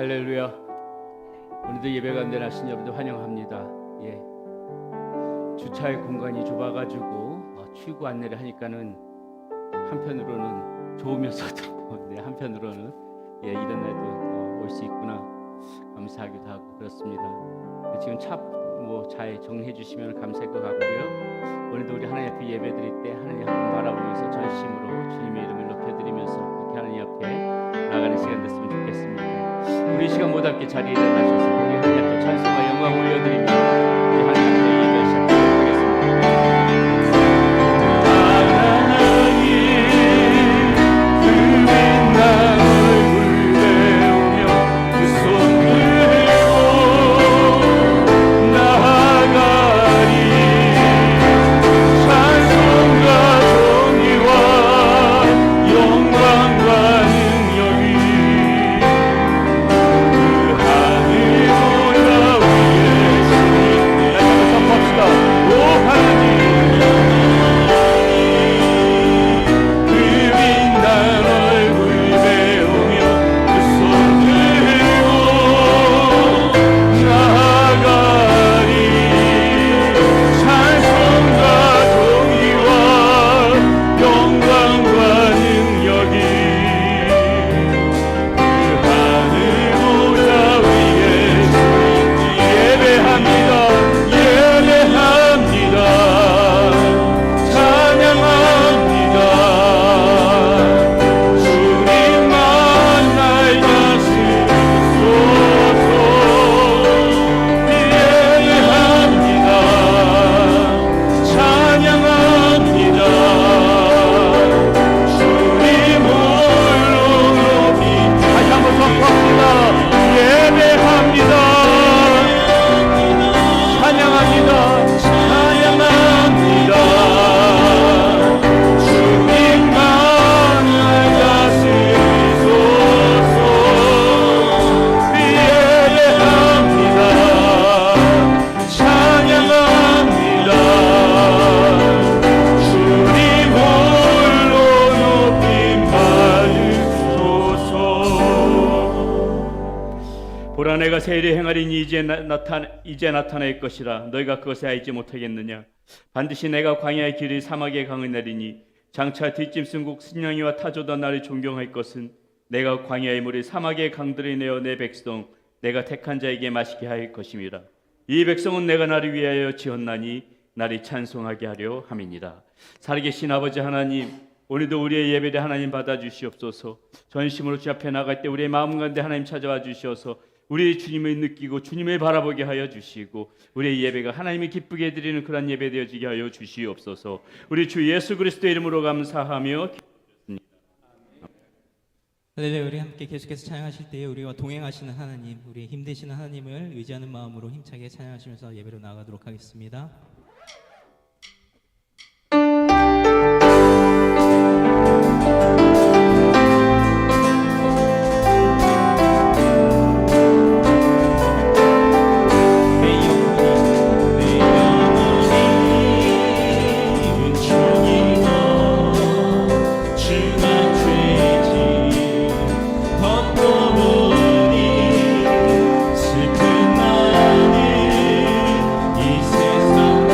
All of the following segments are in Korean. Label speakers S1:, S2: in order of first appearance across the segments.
S1: 할렐루야. 오늘도 예배 가운데 나신 여러분들 환영합니다. 주차의 공간이 좁아가지고 출구 안내를 하니까는 한편으로는 좋으면서도 한편으로는 이런 날도 올 수 있구나 감사하기도 하고 그렇습니다. 지금 차에 정리해 주시면 감사할 것 같고요. 오늘도 우리 하나님 앞에 예배 드릴 때 하나님 앞을 바라보면서 전심으로 주님의 이름을 높여드리면서 그렇게 하나님 앞에 나가는 시간 됐으면 좋겠습니다. 우리 시간 모두 함께 자리에 일어나셔서 우리 하나님 앞에 찬송과 영광 올려드리며 우리 하나님 앞에 예배 시작하겠습니다. 보라 내가 새 일을 행하리니 이제 나타날 것이라 너희가 그것을 알지 못하겠느냐. 반드시 내가 광야의 길을 사막의 강을 내리니 장차 뒷짐승국 순양이와 타조도 나를 존경할 것은 내가 광야의 물을 사막의 강들을 내어 내 백성 내가 택한 자에게 마시게 할 것임이라. 이 백성은 내가 나를 위하여 지었나니 나를 찬송하게 하려 함이니라. 살아계신 아버지 하나님, 오늘도 우리의 예배를 하나님 받아주시옵소서. 전심으로 주 앞에 나갈 때 우리의 마음 가운데 하나님 찾아와 주셔서 우리의 주님을 느끼고 주님을 바라보게 하여 주시고 우리의 예배가 하나님이 기쁘게 드리는 그런 예배 되어지게 하여 주시옵소서. 우리 주 예수 그리스도의 이름으로 감사하며 기도드립니다.
S2: 할렐루야. 우리 함께 계속해서 찬양하실 때에 우리와 동행하시는 하나님, 우리 힘되시는 하나님을 의지하는 마음으로 힘차게 찬양하시면서 예배로 나아가도록 하겠습니다.
S3: 슬픈 나를 이 세상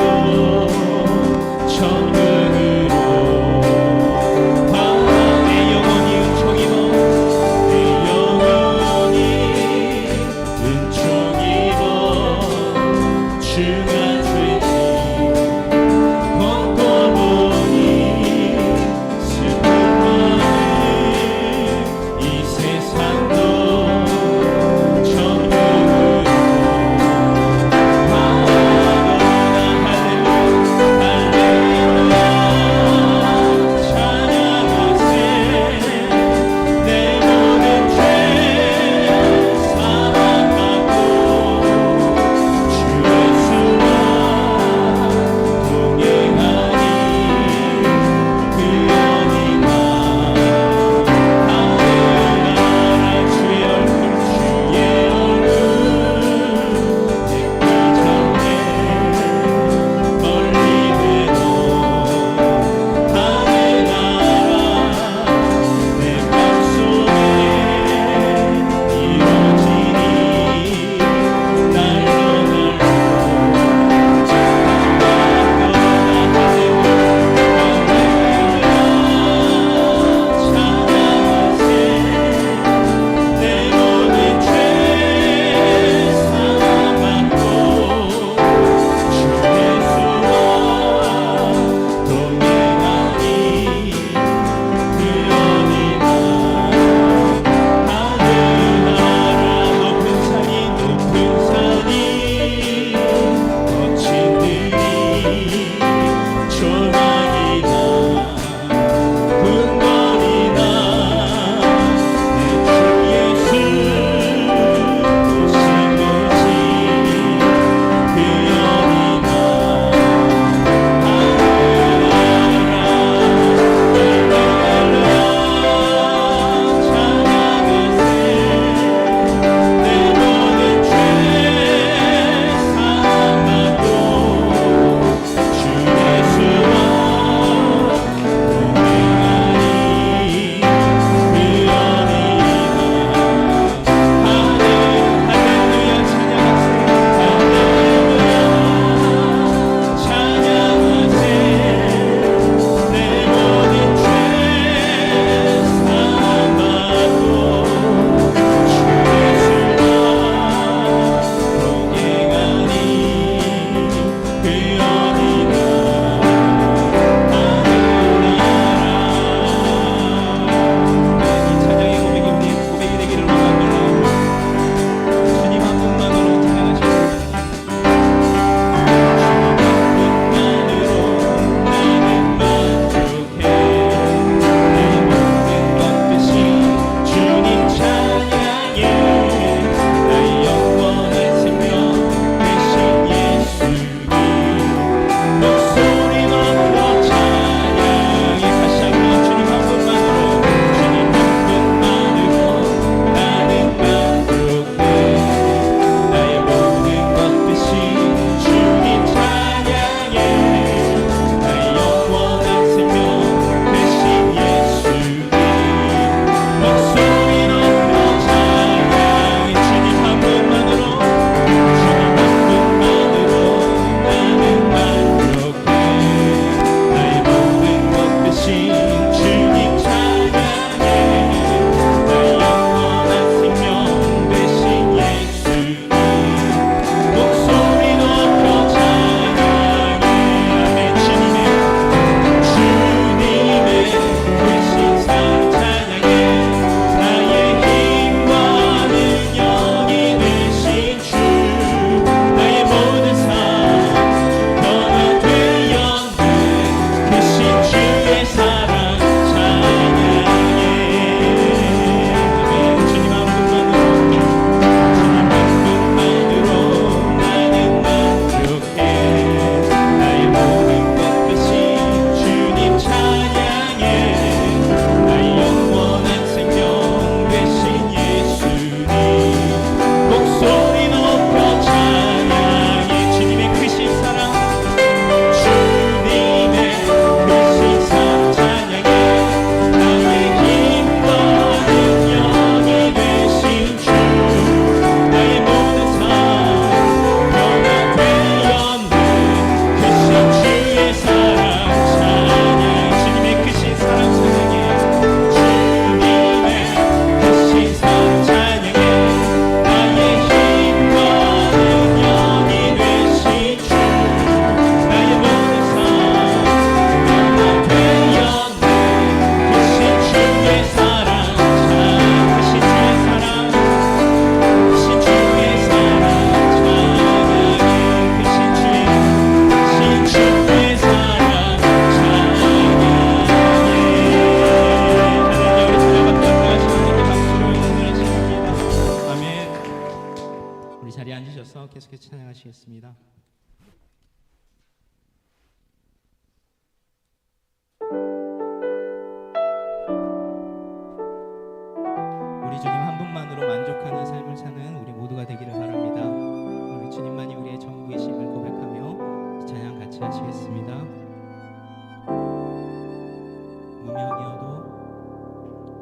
S2: 사는 우리 모두가 되기를 바랍니다. 우리 주님만이 우리의 전부이심을 고백하며 찬양 같이 하시겠습니다.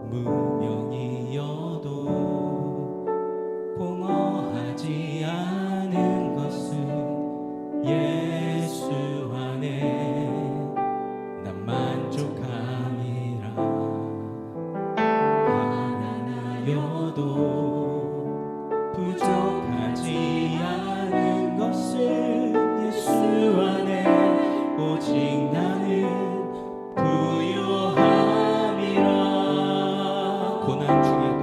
S2: 무명이어도 공허하지 않은 것은 예수 안에 난 만족함이라. 가난하여도 부족하지 않은 것은 예수 안에 오직 나는 부요함이라. 고난 중에도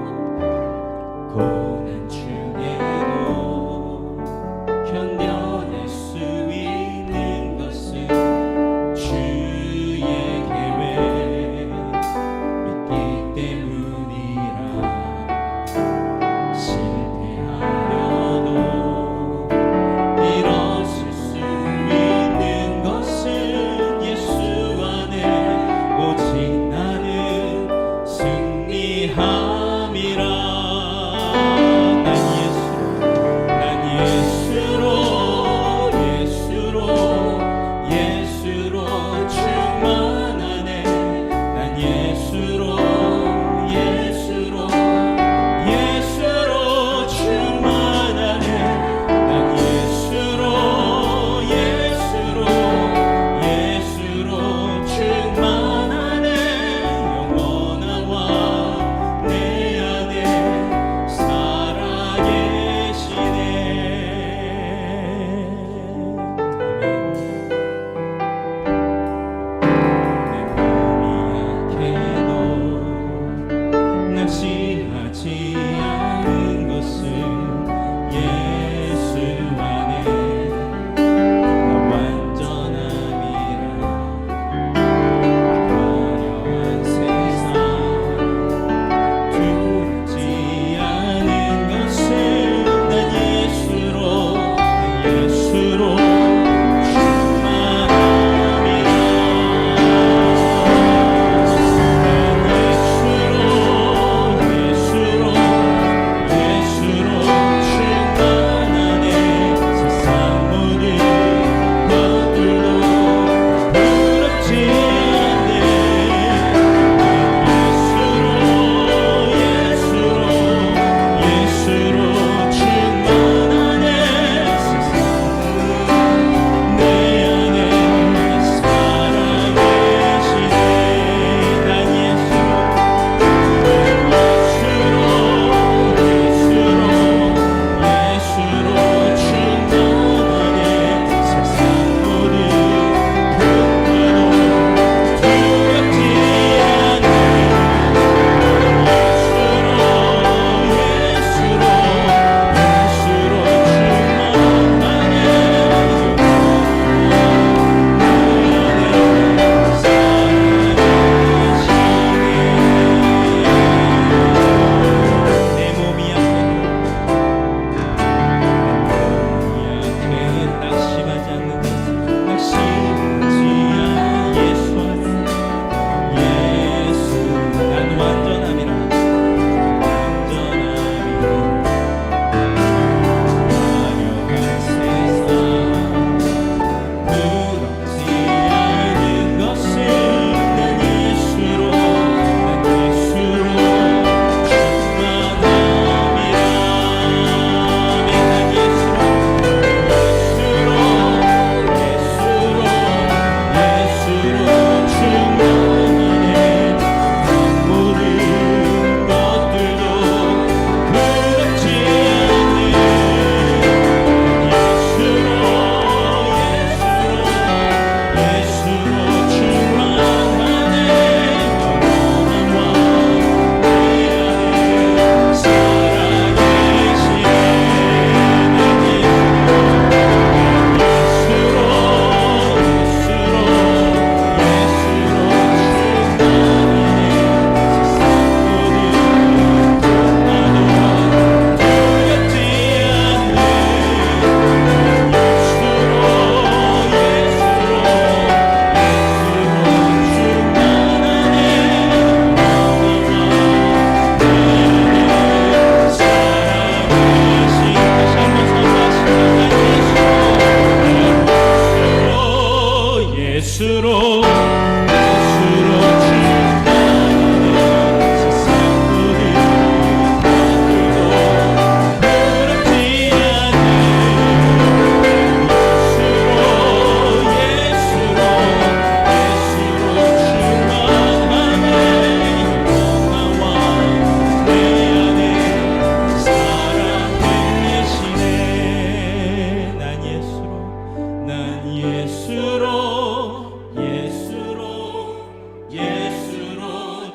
S2: 예수로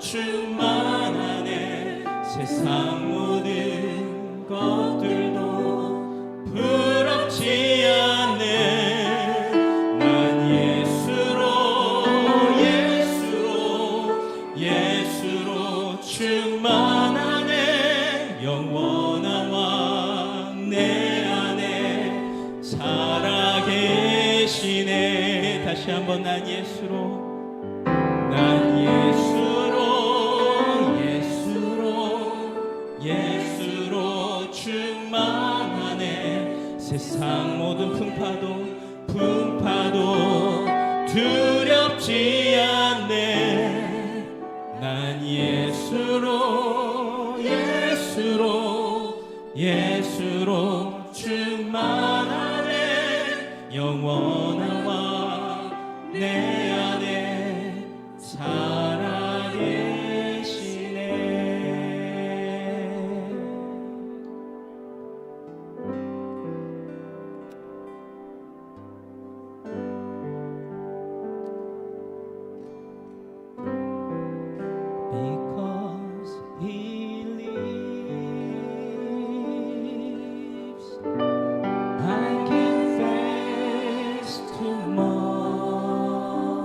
S2: 충만하네. 세상 모든 것들도 부럽지 않네. 난 예수로 충만하네. 영원한 왕 내 안에 살아계시네. 다시 한번 난 예수로 충만하네. 세상 모든 풍파도 두렵지 않네. 난 예수로 충만하네. 영원한 왕 내 안에 Because he lives, I can face tomorrow.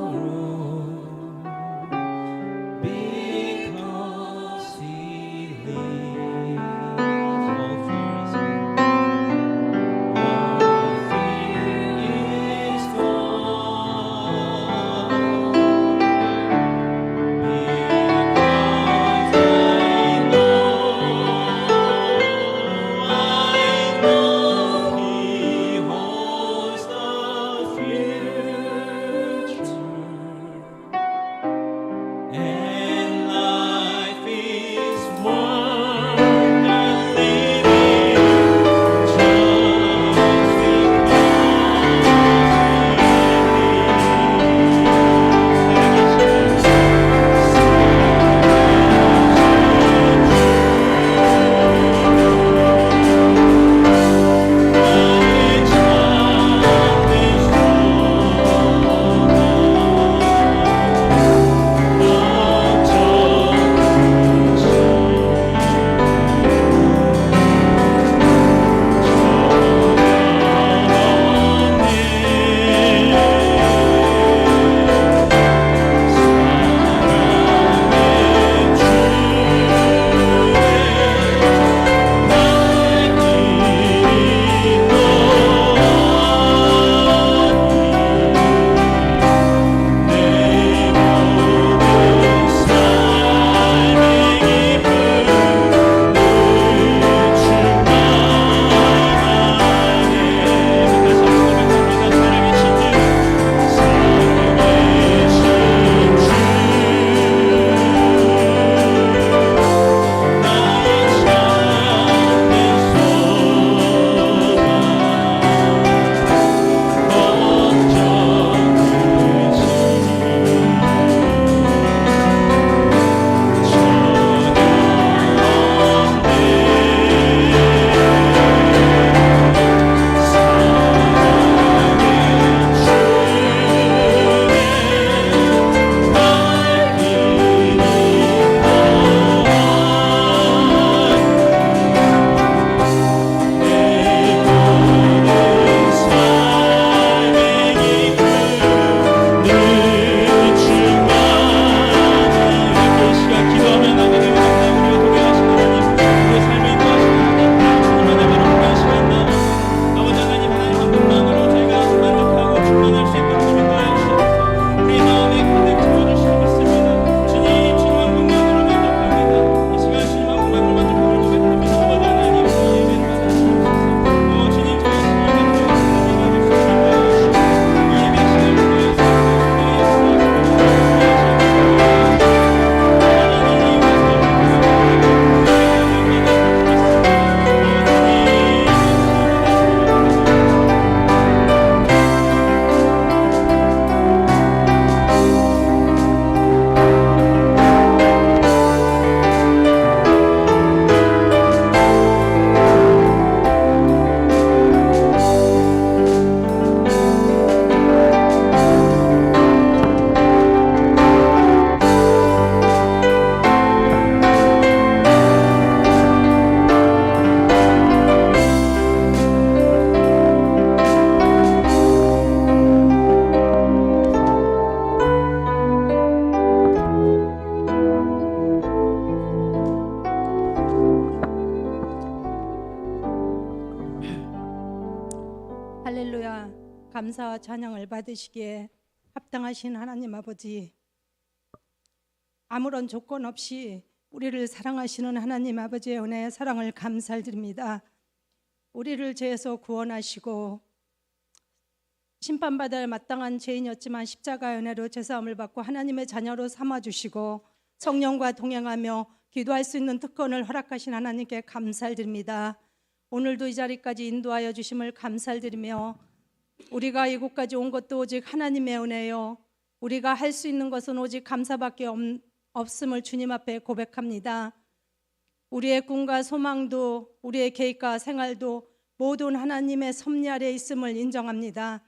S3: 영광과 찬양을 받으시기에 합당하신 하나님 아버지, 아무런 조건 없이 우리를 사랑하시는 하나님 아버지의 은혜의 사랑을 감사드립니다. 우리를 죄에서 구원하시고 심판받아야 마땅한 죄인이었지만 십자가의 은혜로 죄사함을 받고 하나님의 자녀로 삼아주시고 성령과 동행하며 기도할 수 있는 특권을 허락하신 하나님께 감사드립니다. 오늘도 이 자리까지 인도하여 주심을 감사드리며 우리가 이곳까지 온 것도 오직 하나님의 은혜요, 우리가 할 수 있는 것은 오직 감사밖에 없음을 주님 앞에 고백합니다. 우리의 꿈과 소망도 우리의 계획과 생활도 모든 하나님의 섭리 아래 있음을 인정합니다.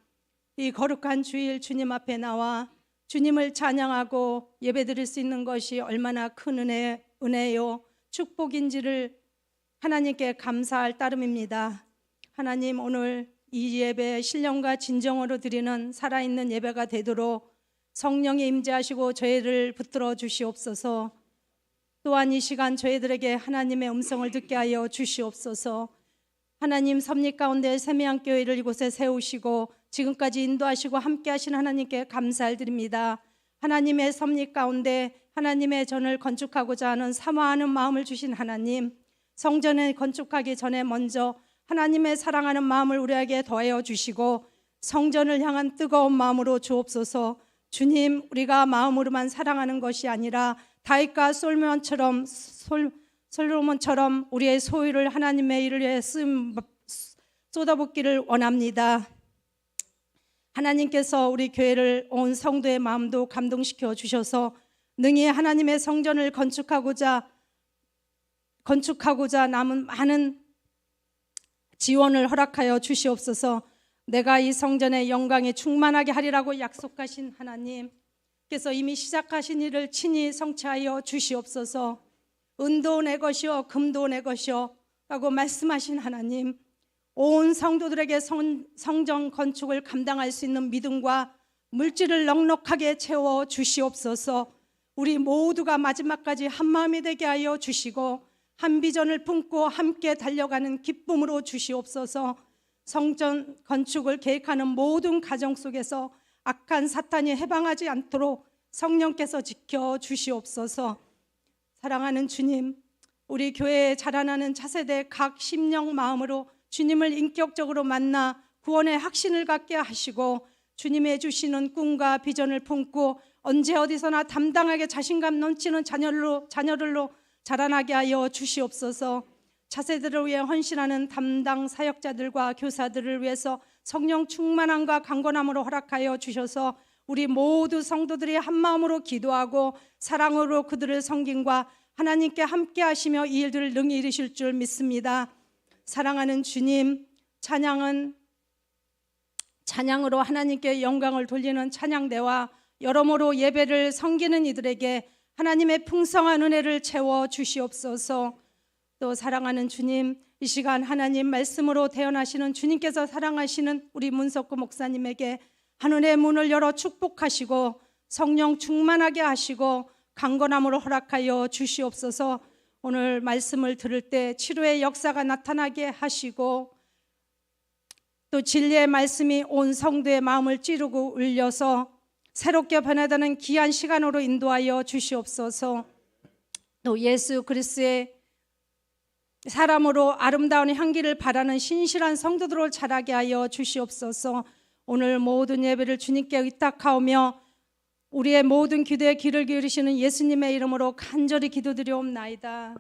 S3: 이 거룩한 주일 주님 앞에 나와 주님을 찬양하고 예배드릴 수 있는 것이 얼마나 큰 은혜요 축복인지를 하나님께 감사할 따름입니다. 하나님, 오늘 이 예배 신령과 진정으로 드리는 살아있는 예배가 되도록 성령이 임재하시고 저희를 붙들어 주시옵소서. 또한 이 시간 저희들에게 하나님의 음성을 듣게 하여 주시옵소서. 하나님, 섭리 가운데 세미한교회를 이곳에 세우시고 지금까지 인도하시고 함께하신 하나님께 감사드립니다. 하나님의 섭리 가운데 하나님의 전을 건축하고자 하는 사모하는 마음을 주신 하나님, 성전을 건축하기 전에 먼저 하나님의 사랑하는 마음을 우리에게 더하여 주시고 성전을 향한 뜨거운 마음으로 주옵소서. 주님, 우리가 마음으로만 사랑하는 것이 아니라 다윗과 솔로몬처럼 우리의 소유를 하나님의 일을 위해 쏟아붓기를 원합니다. 하나님께서 우리 교회를 온 성도의 마음도 감동시켜 주셔서 능히 하나님의 성전을 건축하고자 남은 많은 지원을 허락하여 주시옵소서. 내가 이 성전의 영광에 충만하게 하리라고 약속하신 하나님께서 이미 시작하신 일을 친히 성취하여 주시옵소서. 은도 내 것이요 금도 내 것이요 라고 말씀하신 하나님, 온 성도들에게 성전 건축을 감당할 수 있는 믿음과 물질을 넉넉하게 채워 주시옵소서. 우리 모두가 마지막까지 한 마음이 되게 하여 주시고 한 비전을 품고 함께 달려가는 기쁨으로 주시옵소서. 성전 건축을 계획하는 모든 가정 속에서 악한 사탄이 해방하지 않도록 성령께서 지켜 주시옵소서. 사랑하는 주님, 우리 교회에 자라나는 차세대 각 심령 마음으로 주님을 인격적으로 만나 구원의 확신을 갖게 하시고 주님의 주시는 꿈과 비전을 품고 언제 어디서나 담당하게 자신감 넘치는 자녀들로 자라나게 하여 주시옵소서. 차세대를 위해 헌신하는 담당 사역자들과 교사들을 위해서 성령 충만함과 강건함으로 허락하여 주셔서 우리 모두 성도들이 한 마음으로 기도하고 사랑으로 그들을 섬김과 하나님께 함께 하시며 이 일들을 능히 이루실 줄 믿습니다. 사랑하는 주님, 찬양으로 하나님께 영광을 돌리는 찬양대와 여러모로 예배를 섬기는 이들에게 하나님의 풍성한 은혜를 채워 주시옵소서. 또 사랑하는 주님, 이 시간 하나님 말씀으로 태어나시는 주님께서 사랑하시는 우리 문석구 목사님에게 하늘의 문을 열어 축복하시고 성령 충만하게 하시고 강건함으로 허락하여 주시옵소서. 오늘 말씀을 들을 때 치료의 역사가 나타나게 하시고 또 진리의 말씀이 온 성도의 마음을 찌르고 울려서 새롭게 변화되는 귀한 시간으로 인도하여 주시옵소서. 또 예수 그리스도의 사람으로 아름다운 향기를 바라는 신실한 성도들을 자라게 하여 주시옵소서. 오늘 모든 예배를 주님께 의탁하오며 우리의 모든 기도에 귀를 기울이시는 예수님의 이름으로 간절히 기도드리옵나이다.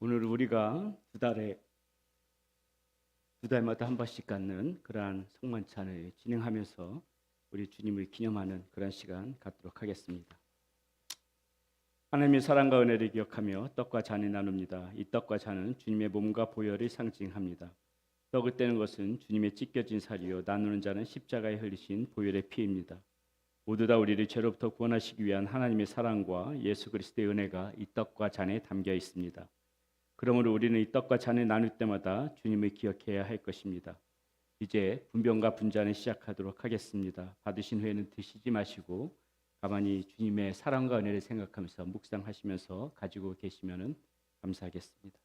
S1: 오늘 우리가 두 달마다 한 번씩 갖는 그러한 성만찬을 진행하면서 우리 주님을 기념하는 그런 시간 갖도록 하겠습니다. 하나님의 사랑과 은혜를 기억하며 떡과 잔을 나눕니다. 이 떡과 잔은 주님의 몸과 보혈을 상징합니다. 떡을 떼는 것은 주님의 찢겨진 살이요 나누는 자는 십자가에 흘리신 보혈의 피입니다. 모두 다 우리를 죄로부터 구원하시기 위한 하나님의 사랑과 예수 그리스도의 은혜가 이 떡과 잔에 담겨 있습니다. 그러므로 우리는 이 떡과 잔을 나눌 때마다 주님을 기억해야 할 것입니다. 이제 분병과 분잔을 시작하도록 하겠습니다. 받으신 후에는 드시지 마시고 가만히 주님의 사랑과 은혜를 생각하면서 묵상하시면서 가지고 계시면 감사하겠습니다.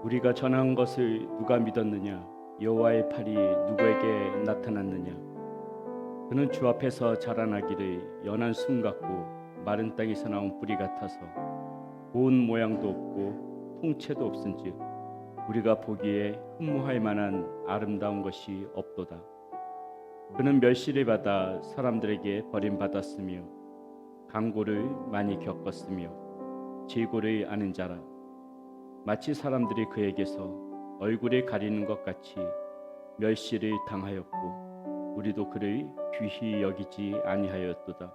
S1: 우리가 전한 것을 누가 믿었느냐? 여호와의 팔이 누구에게 나타났느냐? 그는 주 앞에서 자라나기를 연한 숨 같고 마른 땅에서 나온 뿌리 같아서 고운 모양도 없고 통채도 없은즉 우리가 보기에 흠모할 만한 아름다운 것이 없도다. 그는 멸시를 받아 사람들에게 버림받았으며 강고를 많이 겪었으며 질고를 아는 자라. 마치 사람들이 그에게서 얼굴을 가리는 것 같이 멸시를 당하였고 우리도 그를 귀히 여기지 아니하였도다.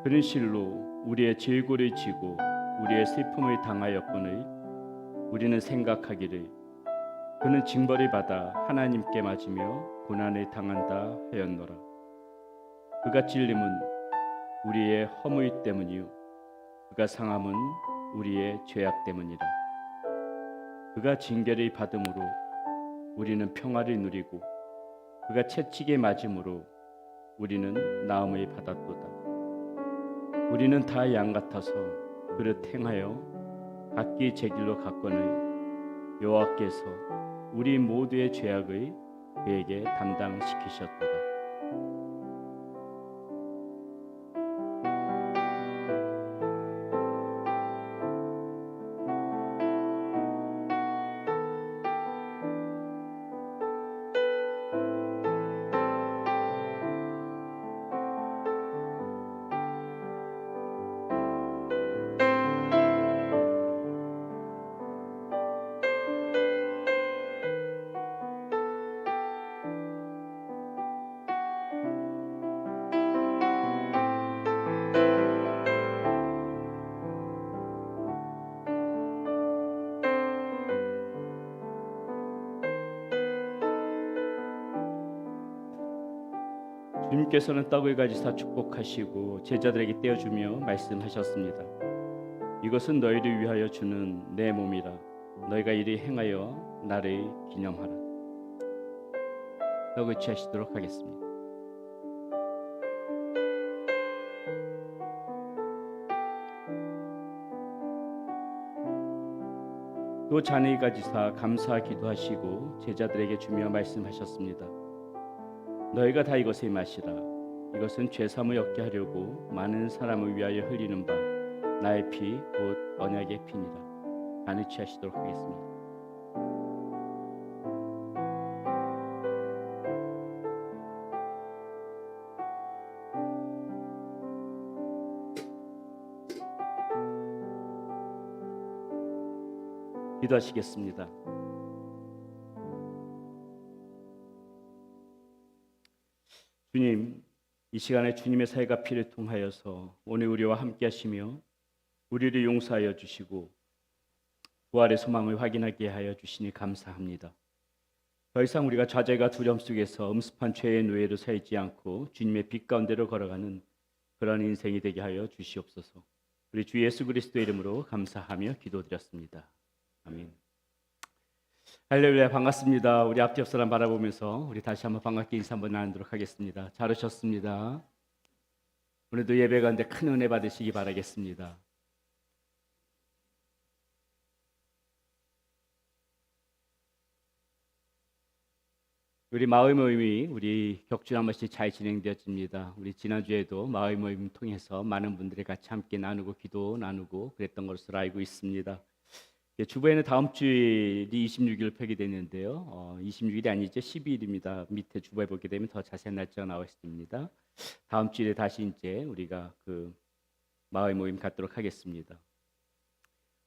S1: 그는 실로 우리의 질고를 지고 우리의 슬픔을 당하였거늘 우리는 생각하기를 그는 징벌을 받아 하나님께 맞으며 고난을 당한다 하였노라. 그가 찔림은 우리의 허물 때문이요 그가 상함은 우리의 죄악 때문이라. 그가 징계를 받음으로 우리는 평화를 누리고 그가 채찍에 맞음으로 우리는 나음을 받았도다. 우리는 다 양 같아서 그릇 행하여 각기 제 길로 갔거늘 여호와께서 우리 모두의 죄악을 그에게 담당시키셨도다. 주님께서는 떡을 가지사 축복하시고 제자들에게 떼어주며 말씀하셨습니다. 이것은 너희를 위하여 주는 내 몸이라. 너희가 이리 행하여 나를 기념하라. 떡을 취하시도록 하겠습니다. 또 잔을 가지사 감사 기도하시고 제자들에게 주며 말씀하셨습니다. 너희가 다 이것을 마시라. 이것은 죄사함을 얻게 하려고 많은 사람을 위하여 흘리는 바 나의 피 곧 언약의 피니라. 잔을 취하시도록 하겠습니다. 기도하시겠습니다. 주님, 이 시간에 주님의 사회가 피를 통하여서 오늘 우리와 함께 하시며 우리를 용서하여 주시고 부활의 소망을 확인하게 하여 주시니 감사합니다. 더 이상 우리가 좌절과 두려움 속에서 엄습한 죄의 노예로 살지 않고 주님의 빛 가운데로 걸어가는 그런 인생이 되게 하여 주시옵소서. 우리 주 예수 그리스도의 이름으로 감사하며 기도드렸습니다. 아멘. 할렐루야, 반갑습니다. 우리 앞뒤 옆 사람 바라보면서 우리 다시 한번 반갑게 인사 한번 나누도록 하겠습니다. 잘 오셨습니다. 오늘도 예배 가운데 큰 은혜 받으시기 바라겠습니다. 우리 마을 모임이 우리 격주나 한 번씩 잘 진행되었습니다. 우리 지난주에도 마을 모임 통해서 많은 분들이 같이 함께 나누고 기도 나누고 그랬던 것으로 알고 있습니다. 주보에는 다음 주일이 26일 폐기되는데요. 26일이 아니죠. 12일입니다. 밑에 주보에 보게 되면 더 자세한 날짜가 나와 있습니다. 다음 주일에 다시 이제 우리가 그 마을 모임 갖도록 하겠습니다.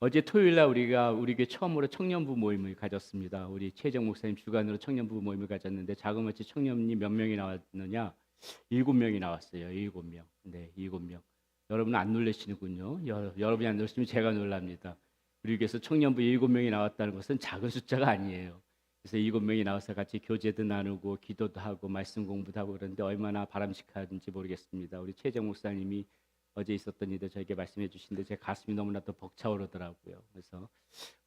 S1: 어제 토요일 날 우리가 우리 교회 처음으로 청년부 모임을 가졌습니다. 우리 최정 목사님 주관으로 청년부 모임을 가졌는데 자그마치 청년이 몇 명이 나왔느냐? 7명이 나왔어요. 7명. 네, 7명. 여러분은 안 놀라시는군요. 여러분이 안 놀라시면 제가 놀랍니다. 우리 교회에서 청년부 7명이 나왔다는 것은 작은 숫자가 아니에요. 그래서 7명이 나와서 같이 교제도 나누고 기도도 하고 말씀 공부도 하고 그러는데 얼마나 바람직한지 모르겠습니다. 우리 최정 목사님이 어제 있었던 일도 저에게 말씀해 주신데 제 가슴이 너무나도 벅차오르더라고요. 그래서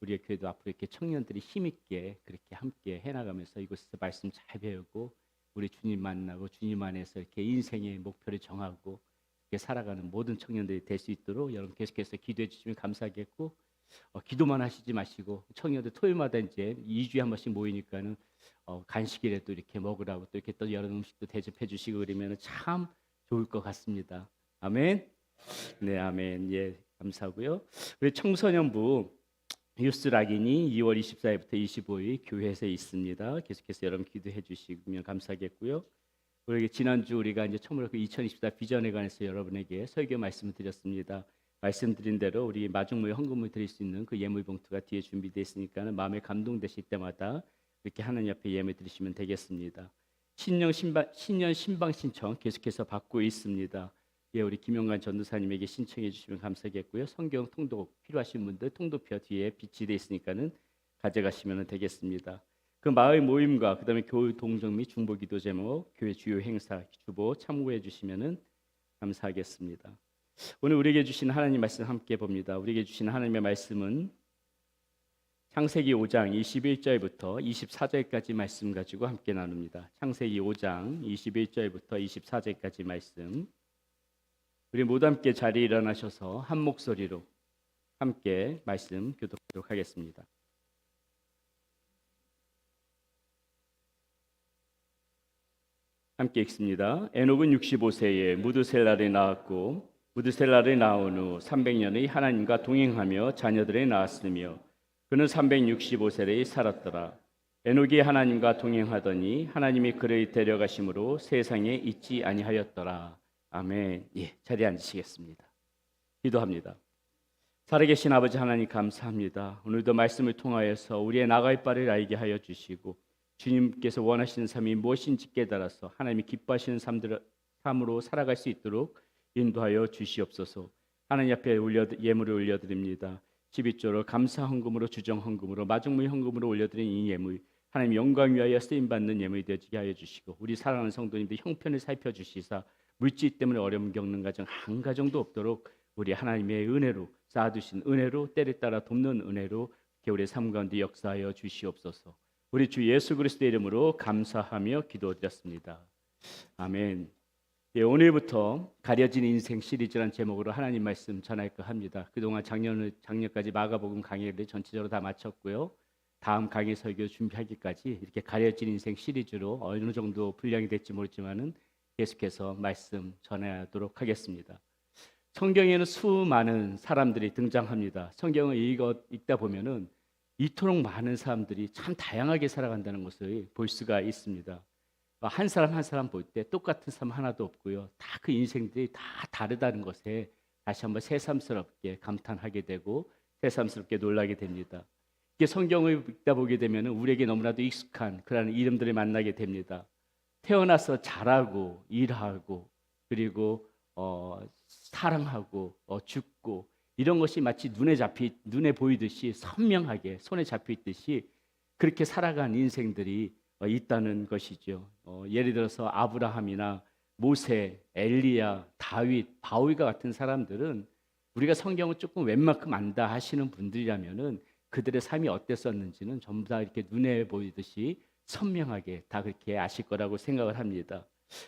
S1: 우리의 교회도 앞으로 이렇게 청년들이 힘있게 그렇게 함께 해나가면서 이곳에서 말씀 잘 배우고 우리 주님 만나고 주님 안에서 이렇게 인생의 목표를 정하고 이렇게 살아가는 모든 청년들이 될 수 있도록 여러분 계속해서 기도해 주시면 감사하겠고 기도만 하시지 마시고 청년들 토요일마다 이제 2주에 한 번씩 모이니까는 간식이라도 이렇게 먹으라고 또 이렇게 또 여러 음식도 대접해 주시고 그러면 참 좋을 것 같습니다. 아멘. 네, 아멘. 예, 감사하고요. 우리 청소년부 유스 락인이 2월 24일부터 25일 교회에서 있습니다. 계속해서 여러분 기도해 주시면 감사하겠고요. 우리 지난주 우리가 이제 처음으로 그 2024 비전에 관해서 여러분에게 설교 말씀을 드렸습니다. 말씀드린 대로 우리 마중무에 헌금을 드릴 수 있는 그 예물 봉투가 뒤에 준비되어 있으니까는 마음에 감동되실 때마다 이렇게 하나님 앞에 예물 드리시면 되겠습니다. 신년 신방 신청 계속해서 받고 있습니다. 예, 우리 김용관 전도사님에게 신청해 주시면 감사하겠고요. 성경 통독 필요하신 분들 통독표 뒤에 비치되어 있으니까는 가져가시면 되겠습니다. 그 마을 모임과 그다음에 교회 동정 및 중보기도 제목, 교회 주요 행사 주보 참고해 주시면은 감사하겠습니다. 오늘 우리에게 주신 하나님 말씀 함께 봅니다. 우리에게 주신 하나님의 말씀은 창세기 5장 21절부터 24절까지 말씀 가지고 함께 나눕니다. 창세기 5장 21절부터 24절까지 말씀. 우리 모두 함께 자리에 일어나셔서 한 목소리로 함께 말씀 교독하도록 하겠습니다. 함께 읽습니다. 에녹은 65세에 무드셀라를 낳았고 무드셀라를 낳은 후 300년의 하나님과 동행하며 자녀들을 낳았으며 그는 365세를 살았더라. 에녹이 하나님과 동행하더니 하나님이 그를 데려가심으로 세상에 있지 아니하였더라. 아멘. 예, 자리에 앉으시겠습니다. 기도합니다. 살아계신 아버지 하나님 감사합니다. 오늘도 말씀을 통하여서 우리의 나갈 바를 알게 하여 주시고 주님께서 원하시는 삶이 무엇인지 깨달아서 하나님이 기뻐하시는 삶으로 살아갈 수 있도록 인도하여 주시옵소서. 하나님 앞에 예물을 올려드립니다. 12조로 감사 헌금으로 주정 헌금으로 마중물 헌금으로 올려드린 이 예물 하나님 영광 위하여 쓰임받는 예물이 되게 하여 주시고 우리 사랑하는 성도님들 형편을 살펴주시사 물질 때문에 어려움 겪는 가정 한 가정도 없도록 우리 하나님의 은혜로 쌓아두신 은혜로 때를 따라 돕는 은혜로 우리의 삶 가운데 역사하여 주시옵소서. 우리 주 예수 그리스도의 이름으로 감사하며 기도드렸습니다. 아멘. 예, 오늘부터 가려진 인생 시리즈라는 제목으로 하나님 말씀 전할까 합니다. 그동안 작년까지 마가복음 강의를 전체적으로 다 마쳤고요. 다음 강의 설교 준비하기까지 이렇게 가려진 인생 시리즈로 어느 정도 분량이 될지 모르지만은 계속해서 말씀 전하도록 하겠습니다. 성경에는 수많은 사람들이 등장합니다. 성경을 읽다 보면은 이토록 많은 사람들이 참 다양하게 살아간다는 것을 볼 수가 있습니다. 한 사람 한 사람 볼 때 똑같은 사람 하나도 없고요. 다 그 인생들이 다 다르다는 것에 다시 한번 새삼스럽게 감탄하게 되고 새삼스럽게 놀라게 됩니다. 이게 성경을 읽다 보게 되면 우리에게 너무나도 익숙한 그런 이름들을 만나게 됩니다. 태어나서 자라고 일하고 그리고 사랑하고 죽고 이런 것이 마치 눈에 보이듯이 선명하게 손에 잡혀 있듯이 그렇게 살아간 인생들이 있다는 것이죠. 예를 들어서 아브라함이나 모세, 엘리야, 다윗, 바울과 같은 사람들은 우리가 성경을 조금 웬만큼 안다 하시는 분들이라면은 그들의 삶이 어땠었는지는 전부 다 이렇게 눈에 보이듯이 선명하게 다 그렇게 아실 거라고 생각을 합니다.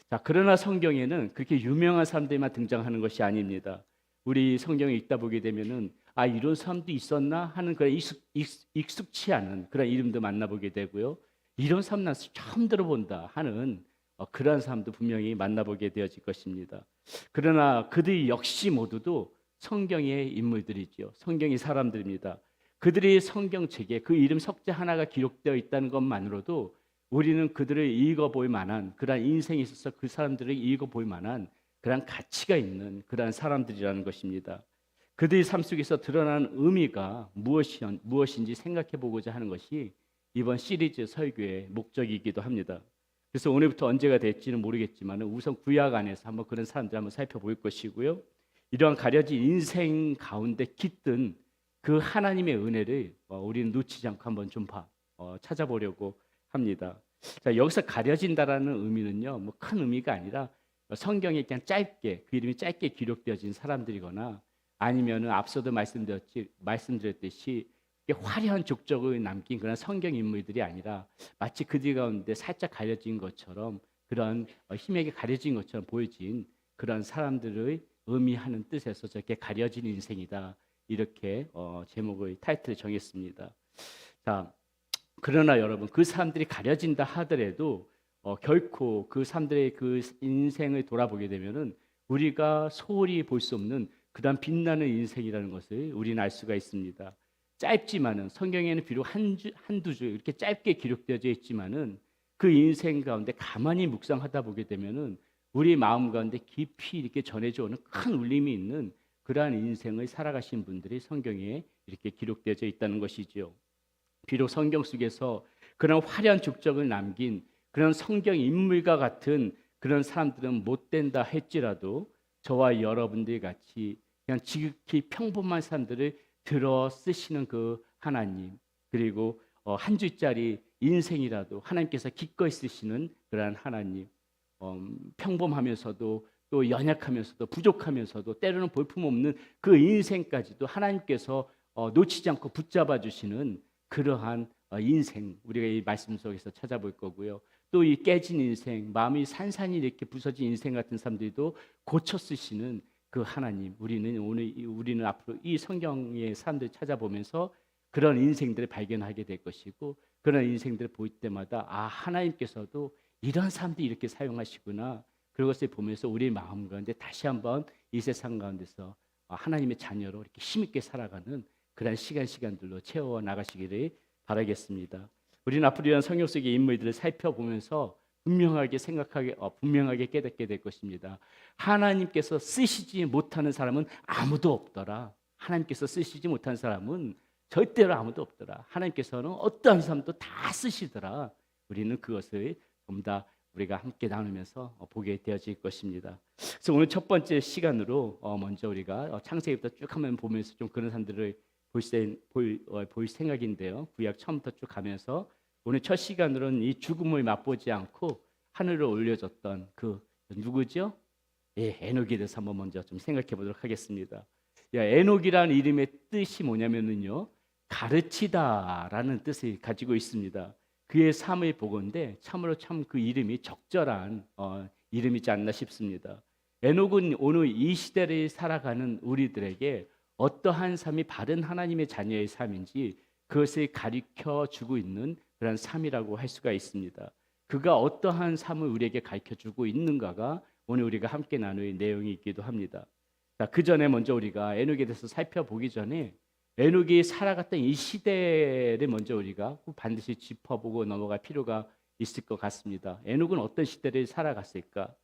S1: 자, 그러나 성경에는 그렇게 유명한 사람들만 등장하는 것이 아닙니다. 우리 성경을 읽다 보게 되면은 이런 사람도 있었나 하는 그런 익숙치 않은 그런 이름도 만나보게 되고요. 이런 사람 난 처음 들어본다 하는 그러한 사람도 분명히 만나보게 되어질 것입니다. 그러나 그들 역시 모두도 성경의 인물들이죠. 성경의 사람들입니다. 그들의 성경책에 그 이름 석자 하나가 기록되어 있다는 것만으로도 우리는 그들을 읽어볼 만한 그러한 인생에 있어서 그 사람들을 읽어볼 만한 그러한 가치가 있는 그러한 사람들이라는 것입니다. 그들의 삶 속에서 드러나는 의미가 무엇인지 생각해 보고자 하는 것이 이번 시리즈 설교의 목적이기도 합니다. 그래서 오늘부터 언제가 될지는 모르겠지만 우선 구약 안에서 한번 그런 사람들 한번 살펴볼 것이고요. 이러한 가려진 인생 가운데 깃든 그 하나님의 은혜를 우리는 놓치지 않고 한번 좀 찾아보려고 합니다. 자, 여기서 가려진다라는 의미는요, 뭐 큰 의미가 아니라 성경에 그냥 짧게 그 이름이 짧게 기록되어진 사람들이거나 아니면은 앞서도 말씀드렸듯이 화려한 족적을 남긴 그런 성경 인물들이 아니라 마치 그들 가운데 살짝 가려진 것처럼 그런 힘에게 가려진 것처럼 보여진 그런 사람들을 의미하는 뜻에서 저렇게 가려진 인생이다 이렇게 제목의 타이틀을 정했습니다. 자, 그러나 여러분 그 사람들이 가려진다 하더라도 결코 그 사람들의 그 인생을 돌아보게 되면은 우리가 소홀히 볼 수 없는 그다음 빛나는 인생이라는 것을 우리는 알 수가 있습니다. 짧지만은 성경에는 비록 한두 줄 이렇게 짧게 기록되어져 있지만은 그 인생 가운데 가만히 묵상하다 보게 되면은 우리 마음 가운데 깊이 이렇게 전해져 오는 큰 울림이 있는 그러한 인생을 살아가신 분들이 성경에 이렇게 기록되어져 있다는 것이지요. 비록 성경 속에서 그런 화려한 족적을 남긴 그런 성경 인물과 같은 그런 사람들은 못 된다 할지라도 저와 여러분들 같이 그냥 지극히 평범한 사람들을 들어 쓰시는 그 하나님, 그리고 한 줄짜리 인생이라도 하나님께서 기꺼이 쓰시는 그러한 하나님, 평범하면서도 또 연약하면서도 부족하면서도 때로는 볼품없는 그 인생까지도 하나님께서 놓치지 않고 붙잡아 주시는 그러한 인생, 우리가 이 말씀 속에서 찾아볼 거고요. 또 이 깨진 인생, 마음이 산산이 이렇게 부서진 인생 같은 사람들도 고쳐 쓰시는 그 하나님, 우리는 앞으로 이 성경의 사람들 찾아보면서 그런 인생들을 발견하게 될 것이고, 그런 인생들을 볼 때마다 하나님께서도 이런 사람들이 이렇게 사용하시구나, 그것을 보면서 우리 마음 가운데 다시 한번 이 세상 가운데서 하나님의 자녀로 이렇게 힘있게 살아가는 그런 시간들로 채워 나가시기를 바라겠습니다. 우리는 앞으로 이런 성경 속의 인물들을 살펴보면서 분명하게 깨닫게 될 것입니다. 하나님께서 쓰시지 못하는 사람은 아무도 없더라. 하나님께서 쓰시지 못한 사람은 절대로 아무도 없더라. 하나님께서는 어떠한 사람도 다 쓰시더라. 우리는 그것을 좀 더 우리가 함께 나누면서 보게 되어질 것입니다. 그래서 오늘 첫 번째 시간으로 먼저 우리가 창세기부터 쭉 한번 보면서 좀 그런 사람들을 볼 생각인데요. 구약 처음부터 쭉 가면서 오늘 첫 시간으로는 이 죽음을 맛보지 않고 하늘로 올려졌던 그 누구죠? 에녹에 대해서 한번 먼저 좀 생각해 보도록 하겠습니다. 에녹이라는 이름의 뜻이 뭐냐면요, 가르치다라는 뜻을 가지고 있습니다. 그의 삶을 보건대 참으로 참 그 이름이 적절한 이름이지 않나 싶습니다. 에녹은 오늘 이 시대를 살아가는 우리들에게 어떠한 삶이 바른 하나님의 자녀의 삶인지 그것을 가르쳐 주고 있는 그런 삶이라고 할 수가 있습니다. 그가 어떠한 삶을 우리에게 가르쳐 주고 있는가가 오늘 우리가 함께 나눌 내용이기도 합니다. 자, 그 전에 먼저 우리가 에녹에 대해서 살펴보기 전에 에녹이 살아갔던 이 시대를 먼저 우리가 반드시 짚어보고 넘어갈 필요가 있을 것 같습니다. 에녹은 어떤 시대를 살아갔을까?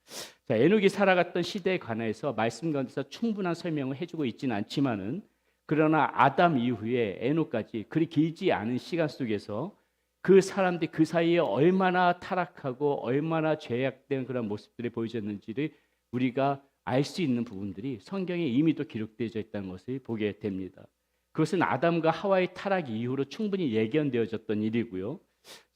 S1: 자, 에녹이 살아갔던 시대에 관해서 말씀 가운데서 충분한 설명을 해주고 있지는 않지만은, 그러나 아담 이후에 에녹까지 그리 길지 않은 시간 속에서 그 사람들이 그 사이에 얼마나 타락하고 얼마나 죄악된 그런 모습들이 보여졌는지를 우리가 알 수 있는 부분들이 성경에 이미 또 기록되어 있다는 것을 보게 됩니다. 그것은 아담과 하와의 타락 이후로 충분히 예견되어졌던 일이고요.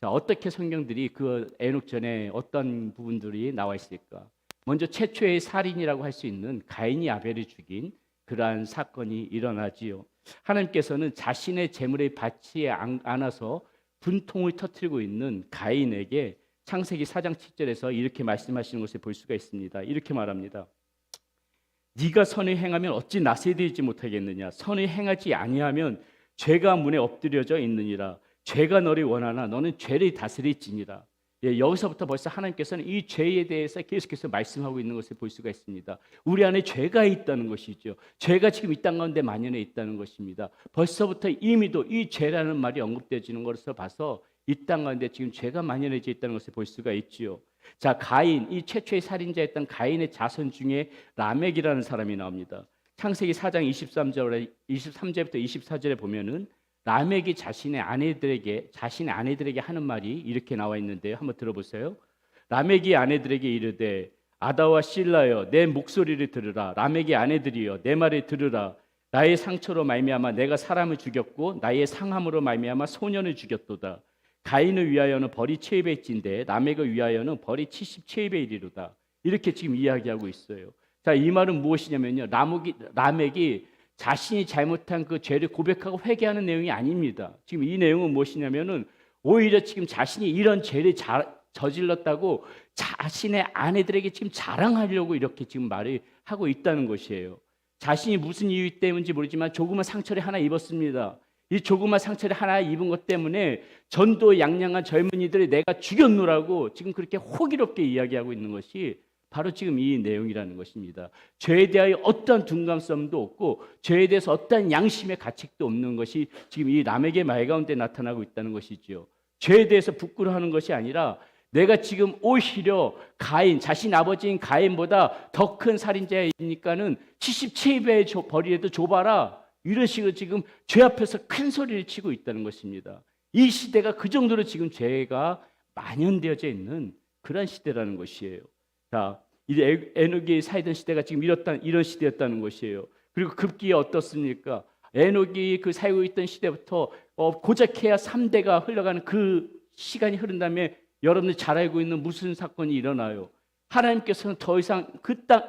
S1: 자, 어떻게 성경들이 그 에녹 전에 어떤 부분들이 나와 있을까? 먼저 최초의 살인이라고 할 수 있는 가인이 아벨을 죽인 그러한 사건이 일어나지요. 하나님께서는 자신의 재물을 바치지 않아서 분통을 터뜨리고 있는 가인에게 창세기 4장 7절에서 이렇게 말씀하시는 것을 볼 수가 있습니다. 이렇게 말합니다. 네가 선을 행하면 어찌 낫에 들지 못하겠느냐? 선을 행하지 아니하면 죄가 문에 엎드려져 있느니라. 죄가 너를 원하나 너는 죄를 다스릴지니라. 여기서부터 벌써 하나님께서는 이 죄에 대해서 계속해서 말씀하고 있는 것을 볼 수가 있습니다. 우리 안에 죄가 있다는 것이죠. 죄가 지금 이 땅 가운데 만연해 있다는 것입니다. 벌써부터 이미도 이 죄라는 말이 언급되어지는 것을 봐서 이 땅 가운데 지금 죄가 만연해져 있다는 것을 볼 수가 있지요. 자, 가인, 이 최초의 살인자였던 가인의 자손 중에 라멕이라는 사람이 나옵니다. 창세기 4장 23절부터 24절에 보면은 라멕이 자신의 아내들에게 하는 말이 이렇게 나와 있는데요. 한번 들어보세요. 라멕이 아내들에게 이르되 아다와 실라여 내 목소리를 들으라. 라멕의 아내들이여 내 말을 들으라. 나의 상처로 말미암아 내가 사람을 죽였고 나의 상함으로 말미암아 소년을 죽였도다. 가인을 위하여는 벌이 700인데 라멕을 위하여는 벌이 77배 이리로다. 이렇게 지금 이야기하고 있어요. 자, 이 말은 무엇이냐면요. 라멕이 자신이 잘못한 그 죄를 고백하고 회개하는 내용이 아닙니다. 지금 이 내용은 무엇이냐면은 오히려 지금 자신이 이런 죄를 저질렀다고 자신의 아내들에게 지금 자랑하려고 이렇게 지금 말을 하고 있다는 것이에요. 자신이 무슨 이유 때문인지 모르지만 조그만 상처를 하나 입었습니다. 이 조그만 상처를 하나 입은 것 때문에 전도 양양한 젊은이들을 내가 죽였노라고 지금 그렇게 호기롭게 이야기하고 있는 것이 바로 지금 이 내용이라는 것입니다. 죄에 대하여 어떠한 둔감성도 없고 죄에 대해서 어떠한 양심의 가책도 없는 것이 지금 이 라멕의 말 가운데 나타나고 있다는 것이지요. 죄에 대해서 부끄러워하는 것이 아니라 내가 지금 오히려 가인, 자신 아버지인 가인보다 더 큰 살인자이니까는 77배의 벌이라도 줘봐라. 이런 식으로 지금 죄 앞에서 큰 소리를 치고 있다는 것입니다. 이 시대가 그 정도로 지금 죄가 만연되어져 있는 그런 시대라는 것이에요. 자, 이제 에녹이 살던 시대가 지금 이런 시대였다는 것이에요. 그리고 급기에 어떻습니까? 에녹이 그 살고 있던 시대부터 고작해야 3대가 흘러가는 그 시간이 흐른 다음에 여러분들 잘 알고 있는 무슨 사건이 일어나요? 하나님께서는 더 이상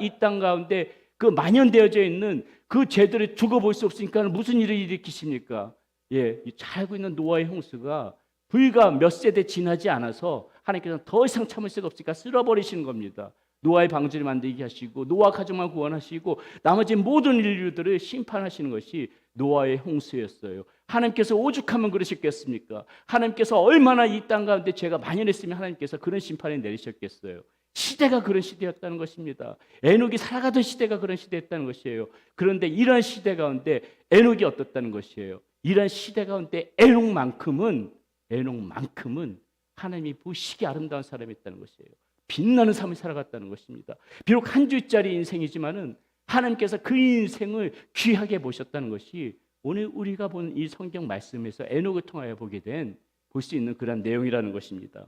S1: 이 땅 가운데 그 만연되어져 있는 그 죄들을 두고 볼 수 없으니까 무슨 일을 일으키십니까? 예, 잘 알고 있는 노아의 홍수가 불과 몇 세대 지나지 않아서 하나님께서는 더 이상 참을 수가 없으니까 쓸어버리시는 겁니다. 노아의 방주를 만들게 하시고 노아 가족만 구원하시고 나머지 모든 인류들을 심판하시는 것이 노아의 홍수였어요. 하나님께서 오죽하면 그러셨겠습니까? 하나님께서 얼마나 이 땅 가운데 죄가 만연했으면 하나님께서 그런 심판을 내리셨겠어요. 시대가 그런 시대였다는 것입니다. 에녹이 살아가던 시대가 그런 시대였다는 것이에요. 그런데 이런 시대 가운데 에녹이 어떻다는 것이에요? 이런 시대 가운데 에녹만큼은 하나님이 보시기 아름다운 사람이었다는 것이에요. 빛나는 삶을 살아갔다는 것입니다. 비록 한 주짜리 인생이지만은 하나님께서 그 인생을 귀하게 보셨다는 것이 오늘 우리가 본 이 성경 말씀에서 에녹을 통하여 볼 수 있는 그런 내용이라는 것입니다.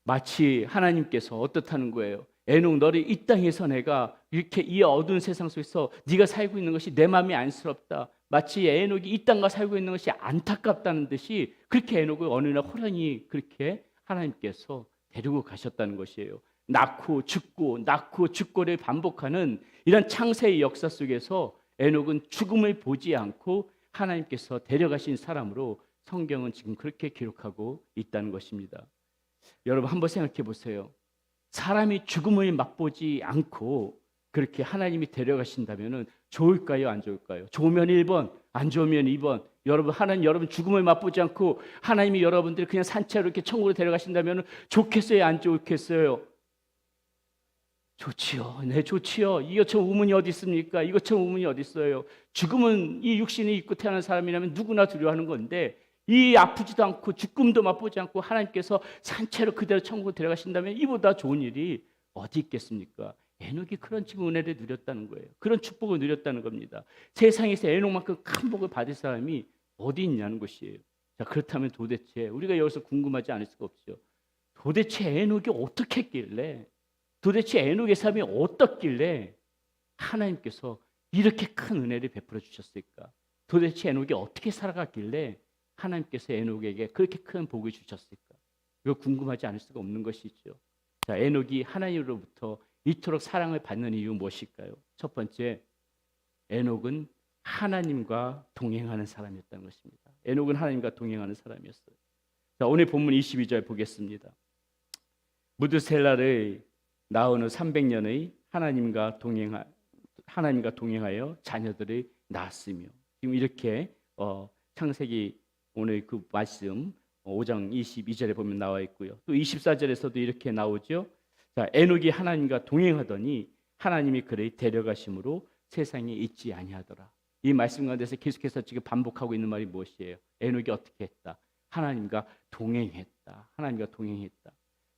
S1: 마치 하나님께서 어떻다는 거예요? 에녹, 너를 이 땅에서 내가 이렇게 이 어두운 세상 속에서 네가 살고 있는 것이 내 마음이 안쓰럽다. 마치 에녹이 이 땅과 살고 있는 것이 안타깝다는 듯이 그렇게 에녹을 어느 날 호련히 그렇게 하나님께서 데리고 가셨다는 것이에요. 낳고 죽고를 반복하는 이런 창세의 역사 속에서 에녹은 죽음을 보지 않고 하나님께서 데려가신 사람으로 성경은 지금 그렇게 기록하고 있다는 것입니다. 여러분 한번 생각해 보세요. 사람이 죽음을 맛보지 않고 그렇게 하나님이 데려가신다면 좋을까요? 안 좋을까요? 좋으면 1번, 안 좋으면 2번. 하나님 여러분 죽음을 맛보지 않고 하나님이 여러분들 그냥 산채로 이렇게 천국으로 데려가신다면 좋겠어요? 안 좋겠어요? 좋지요. 네, 좋지요. 이것처럼 우문이 어디 있습니까? 이것처럼 우문이 어디 있어요? 죽음은 이 육신이 입고 태어난 사람이라면 누구나 두려워하는 건데 이 아프지도 않고 죽음도 맛보지 않고 하나님께서 산채로 그대로 천국으로 데려가신다면 이보다 좋은 일이 어디 있겠습니까? 에녹이 그런 지금 은혜를 누렸다는 거예요. 그런 축복을 누렸다는 겁니다. 세상에서 에녹만큼 큰 복을 받을 사람이 어디 있냐는 것이에요. 자, 그렇다면 도대체 우리가 여기서 궁금하지 않을 수가 없죠. 도대체 에녹이 어떻게 했길래, 도대체 에녹의 삶이 어떻길래 하나님께서 이렇게 큰 은혜를 베풀어 주셨을까? 도대체 에녹이 어떻게 살아갔길래 하나님께서 에녹에게 그렇게 큰 복을 주셨을까? 이거 궁금하지 않을 수가 없는 것이죠. 자, 에녹이 하나님으로부터 이토록 사랑을 받는 이유 무엇일까요? 첫 번째, 에녹은 하나님과 동행하는 사람이었다는 것입니다. 에녹은 하나님과 동행하는 사람이었어요. 자, 오늘 본문 22절 보겠습니다. 무드셀라를 낳은 후 300년의 하나님과 동행하여 자녀들을 낳았으며, 지금 이렇게 창세기 오늘 그 말씀 5장 22절에 보면 나와 있고요. 또 24절에서도 이렇게 나오죠. 자, 에녹이 하나님과 동행하더니 하나님이 그를 데려가심으로 세상에 있지 아니하더라. 이 말씀 가운데서 계속해서 지금 반복하고 있는 말이 무엇이에요? 에녹이 어떻게 했다? 하나님과 동행했다. 하나님과 동행했다.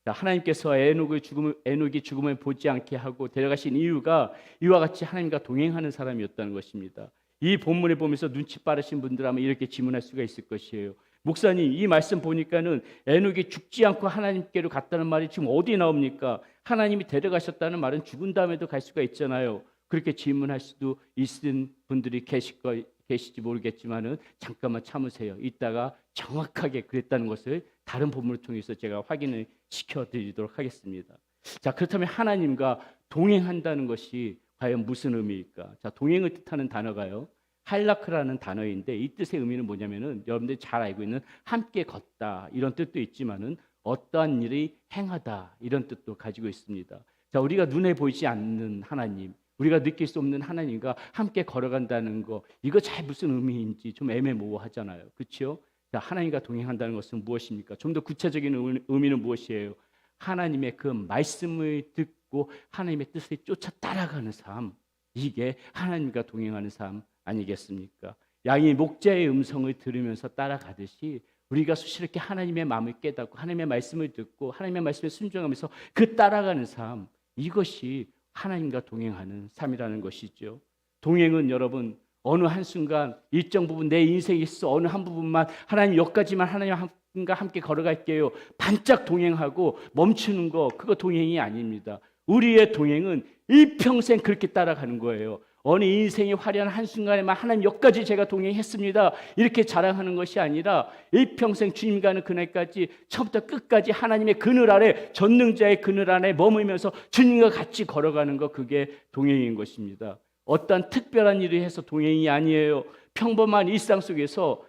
S1: 자, 하나님께서 에녹이 죽음을 보지 않게 하고 데려가신 이유가 이와 같이 하나님과 동행하는 사람이었다는 것입니다. 이 본문을 보면서 눈치 빠르신 분들 하면 이렇게 질문할 수가 있을 것이에요. 목사님, 이 말씀 보니까는 에녹이 죽지 않고 하나님께로 갔다는 말이 지금 어디 나옵니까? 하나님이 데려가셨다는 말은 죽은 다음에도 갈 수가 있잖아요. 그렇게 질문할 수도 있는 분들이 계실지 모르겠지만은 잠깐만 참으세요. 이따가 정확하게 그랬다는 것을 다른 본문을 통해서 제가 확인을 시켜드리도록 하겠습니다. 자, 그렇다면 하나님과 동행한다는 것이 과연 무슨 의미일까? 자, 동행을 뜻하는 단어가요, 할라크라는 단어인데 이 뜻의 의미는 뭐냐면은 여러분들이 잘 알고 있는 함께 걷다 이런 뜻도 있지만은 어떠한 일이 행하다 이런 뜻도 가지고 있습니다. 자, 우리가 눈에 보이지 않는 하나님, 우리가 느낄 수 없는 하나님과 함께 걸어간다는 거, 이거 잘 무슨 의미인지 좀 애매모호하잖아요. 그렇죠? 자, 하나님과 동행한다는 것은 무엇입니까? 좀 더 구체적인 의미는 무엇이에요? 하나님의 그 말씀을 듣고 하나님의 뜻을 쫓아 따라가는 삶, 이게 하나님과 동행하는 삶 아니겠습니까? 양이 목자의 음성을 들으면서 따라가듯이 우리가 수시롭게 하나님의 마음을 깨닫고 하나님의 말씀을 듣고 하나님의 말씀에 순종하면서 그 따라가는 삶, 이것이 하나님과 동행하는 삶이라는 것이죠. 동행은 여러분 어느 한순간 일정 부분 내 인생에 있어 어느 한 부분만 하나님 여기까지만 하나님과 함께 걸어갈게요, 반짝 동행하고 멈추는 거, 그거 동행이 아닙니다. 우리의 동행은 일평생 그렇게 따라가는 거예요. 어느 인생의 화려한 한순간에만 하나님 여기까지 제가 동행했습니다 이렇게 자랑하는 것이 아니라 일평생 주님 가는 그날까지 처음부터 끝까지 하나님의 그늘 아래, 전능자의 그늘 안에 머물면서 주님과 같이 걸어가는 것, 그게 동행인 것입니다. 어떤 특별한 일을 해서 동행이 아니에요. 평범한 일상 속에서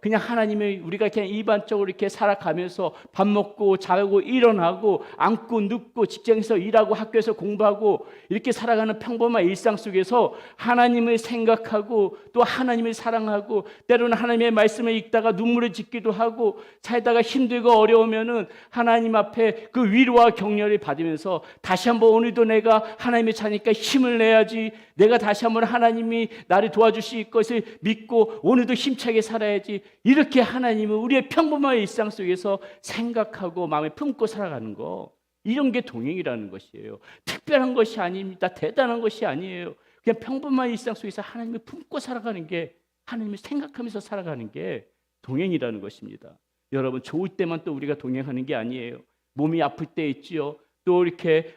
S1: 그냥 하나님의, 우리가 그냥 일반적으로 이렇게 살아가면서 밥 먹고 자고 일어나고 앉고 눕고 직장에서 일하고 학교에서 공부하고 이렇게 살아가는 평범한 일상 속에서 하나님을 생각하고 또 하나님을 사랑하고 때로는 하나님의 말씀을 읽다가 눈물을 짓기도 하고 살다가 힘들고 어려우면은 하나님 앞에 그 위로와 격려를 받으면서 다시 한번 오늘도 내가 하나님의 자니까 힘을 내야지, 내가 다시 한번 하나님이 나를 도와주실 것을 믿고 오늘도 힘차게 살아야지, 이렇게 하나님은 우리의 평범한 일상 속에서 생각하고 마음에 품고 살아가는 거, 이런 게 동행이라는 것이에요. 특별한 것이 아닙니다. 대단한 것이 아니에요. 그냥 평범한 일상 속에서 하나님을 품고 살아가는 게, 하나님을 생각하면서 살아가는 게 동행이라는 것입니다. 여러분, 좋을 때만 또 우리가 동행하는 게 아니에요. 몸이 아플 때 있지요. 또 이렇게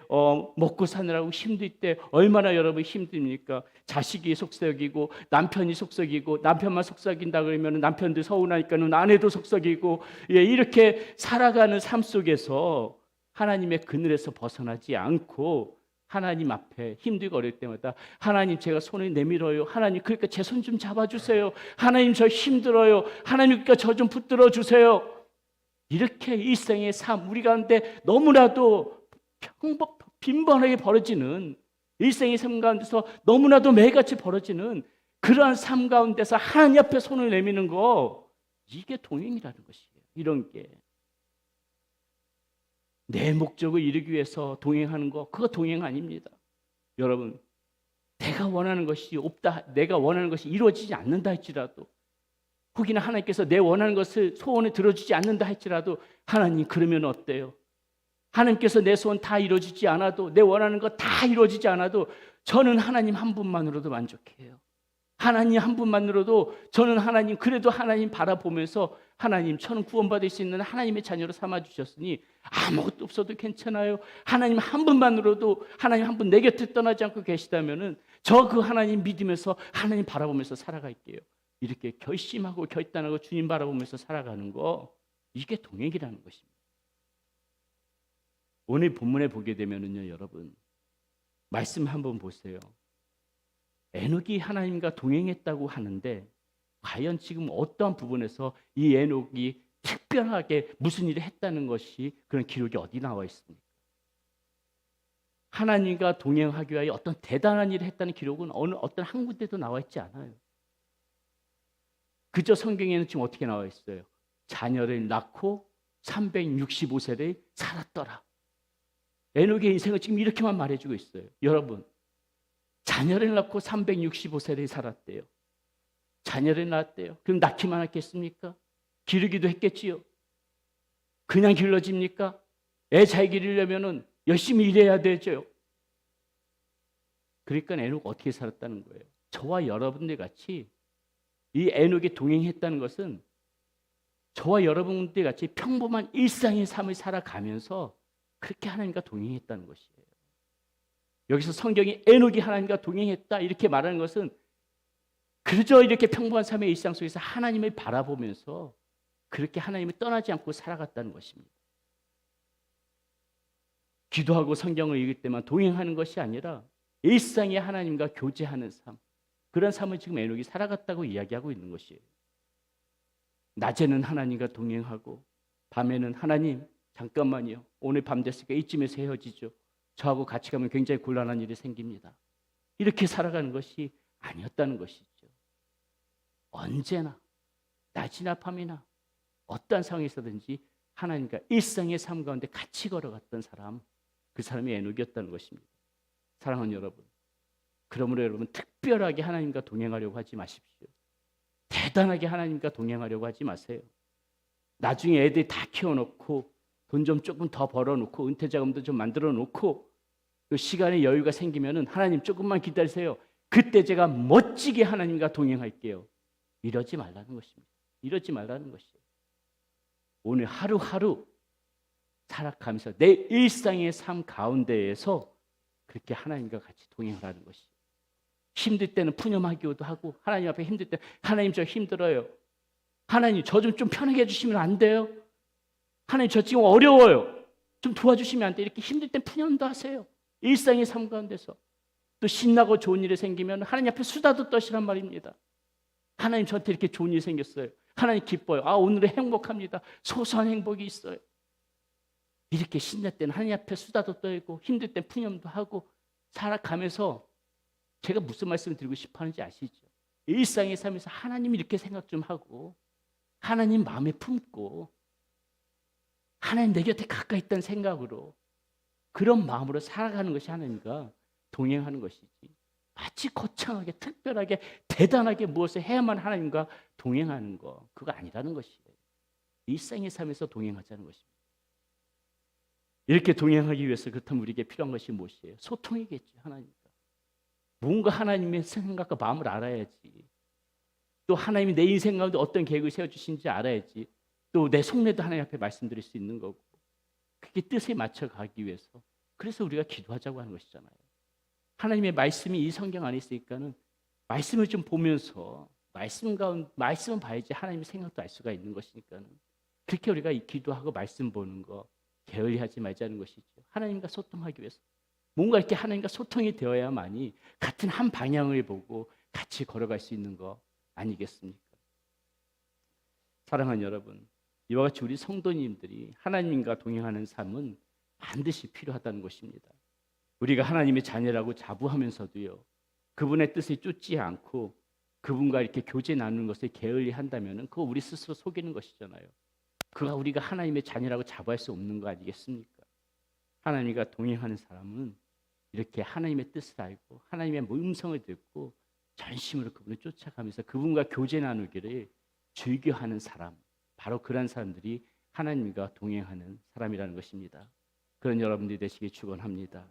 S1: 먹고 사느라고 힘들 때 얼마나 여러분 힘듭니까? 자식이 속썩이고 남편이 속썩이고, 남편만 속썩인다 그러면 남편도 서운하니까는 아내도 속썩이고, 이렇게 살아가는 삶 속에서 하나님의 그늘에서 벗어나지 않고 하나님 앞에 힘들고 어릴 때마다 하나님 제가 손을 내밀어요, 하나님 그러니까 제 손 좀 잡아주세요, 하나님 저 힘들어요, 하나님 그러니까 저 좀 붙들어 주세요. 이렇게 일생의 삶, 우리 가운데 너무나도 빈번하게 벌어지는 일생의 삶 가운데서 너무나도 매일같이 벌어지는 그러한 삶 가운데서 하나님 앞에 손을 내미는 거, 이게 동행이라는 것이에요. 이런 게 내 목적을 이루기 위해서 동행하는 거, 그거 동행 아닙니다. 여러분, 내가 원하는 것이 없다, 내가 원하는 것이 이루어지지 않는다 할지라도, 혹이나 하나님께서 내 원하는 것을 소원을 들어주지 않는다 할지라도, 하나님 그러면 어때요? 하나님께서 내 소원 다 이루어지지 않아도, 내 원하는 거 다 이루어지지 않아도 저는 하나님 한 분만으로도 만족해요. 하나님 한 분만으로도 저는 하나님, 그래도 하나님 바라보면서 하나님 저는 구원받을 수 있는 하나님의 자녀로 삼아주셨으니 아무것도 없어도 괜찮아요. 하나님 한 분만으로도, 하나님 한 분 내 곁에 떠나지 않고 계시다면은 저 그 하나님 믿으면서 하나님 바라보면서 살아갈게요. 이렇게 결심하고 결단하고 주님 바라보면서 살아가는 거, 이게 동행이라는 것입니다. 오늘 본문에 보게 되면은요, 여러분 말씀 한번 보세요. 에녹이 하나님과 동행했다고 하는데 과연 지금 어떠한 부분에서 이 에녹이 특별하게 무슨 일을 했다는 것이, 그런 기록이 어디 나와 있습니까? 하나님과 동행하기 위하여 어떤 대단한 일을 했다는 기록은 어떤 한 군데도 나와 있지 않아요. 그저 성경에는 지금 어떻게 나와 있어요? 자녀를 낳고 365세를 살았더라. 에녹의 인생을 지금 이렇게만 말해주고 있어요. 여러분, 자녀를 낳고 365세를 살았대요. 자녀를 낳았대요. 그럼 낳기만 했겠습니까? 기르기도 했겠지요. 그냥 길러집니까? 애 잘 기르려면 열심히 일해야 되죠. 그러니까 에녹 어떻게 살았다는 거예요? 저와 여러분들 같이 이 에녹이 동행했다는 것은 저와 여러분들 같이 평범한 일상의 삶을 살아가면서 그렇게 하나님과 동행했다는 것이에요. 여기서 성경이 에녹이 하나님과 동행했다 이렇게 말하는 것은 그저 이렇게 평범한 삶의 일상 속에서 하나님을 바라보면서 그렇게 하나님을 떠나지 않고 살아갔다는 것입니다. 기도하고 성경을 읽을 때만 동행하는 것이 아니라 일상의 하나님과 교제하는 삶, 그런 삶을 지금 에녹이 살아갔다고 이야기하고 있는 것이에요. 낮에는 하나님과 동행하고 밤에는 하나님 잠깐만요. 오늘 밤 됐으니까 이쯤에서 헤어지죠. 저하고 같이 가면 굉장히 곤란한 일이 생깁니다. 이렇게 살아가는 것이 아니었다는 것이죠. 언제나 낮이나 밤이나 어떠한 상황에서든지 하나님과 일상의 삶 가운데 같이 걸어갔던 사람, 그 사람이 에녹이었다는 것입니다. 사랑하는 여러분, 그러므로 여러분 특별하게 하나님과 동행하려고 하지 마십시오. 대단하게 하나님과 동행하려고 하지 마세요. 나중에 애들 다 키워놓고 돈 좀 조금 더 벌어놓고 은퇴 자금도 좀 만들어놓고 또 시간에 여유가 생기면은 하나님 조금만 기다리세요. 그때 제가 멋지게 하나님과 동행할게요. 이러지 말라는 것입니다. 이러지 말라는 것이에요. 오늘 하루하루 살아가면서 내 일상의 삶 가운데에서 그렇게 하나님과 같이 동행하라는 것이에요. 힘들 때는 푸념하기도 하고 하나님 앞에 힘들 때 하나님 저 힘들어요. 하나님 저 좀 편하게 해주시면 안 돼요? 하나님 저 지금 어려워요. 좀 도와주시면 안 돼요? 이렇게 힘들 때 푸념도 하세요. 일상의 삶 가운데서. 또 신나고 좋은 일이 생기면 하나님 앞에 수다도 떠시란 말입니다. 하나님 저한테 이렇게 좋은 일이 생겼어요. 하나님 기뻐요. 아 오늘은 행복합니다. 소소한 행복이 있어요. 이렇게 신날 때는 하나님 앞에 수다도 떨고 힘들 때 푸념도 하고 살아가면서 제가 무슨 말씀을 드리고 싶어 하는지 아시죠? 일상의 삶에서 하나님 이렇게 생각 좀 하고 하나님 마음에 품고 하나님 내 곁에 가까이 있다는 생각으로 그런 마음으로 살아가는 것이 하나님과 동행하는 것이지 마치 거창하게 특별하게 대단하게 무엇을 해야만 하나님과 동행하는 거 그거 아니라는 것이에요. 일상의 삶에서 동행하자는 것입니다. 이렇게 동행하기 위해서 그렇다면 우리에게 필요한 것이 무엇이에요? 소통이겠죠. 하나님과 뭔가 하나님의 생각과 마음을 알아야지. 또 하나님이 내 인생 가운데 어떤 계획을 세워주신지 알아야지. 또 내 속내도 하나님 앞에 말씀드릴 수 있는 거고 그게 뜻에 맞춰가기 위해서 그래서 우리가 기도하자고 하는 것이잖아요. 하나님의 말씀이 이 성경 안에 있으니까는 말씀을 좀 보면서 말씀은 봐야지 하나님의 생각도 알 수가 있는 것이니까는 그렇게 우리가 이 기도하고 말씀 보는 거 게을리하지 말자는 것이죠. 하나님과 소통하기 위해서 뭔가 이렇게 하나님과 소통이 되어야만이 같은 한 방향을 보고 같이 걸어갈 수 있는 거 아니겠습니까? 사랑하는 여러분, 이와 같이 우리 성도님들이 하나님과 동행하는 삶은 반드시 필요하다는 것입니다. 우리가 하나님의 자녀라고 자부하면서도요, 그분의 뜻을 쫓지 않고 그분과 이렇게 교제 나누는 것을 게을리 한다면 그거 우리 스스로 속이는 것이잖아요. 그가 우리가 하나님의 자녀라고 자부할 수 없는 거 아니겠습니까? 하나님과 동행하는 사람은 이렇게 하나님의 뜻을 알고 하나님의 음성을 듣고 전심으로 그분을 쫓아가면서 그분과 교제 나누기를 즐겨하는 사람, 바로 그런 사람들이 하나님과 동행하는 사람이라는 것입니다. 그런 여러분들이 되시길 축원합니다.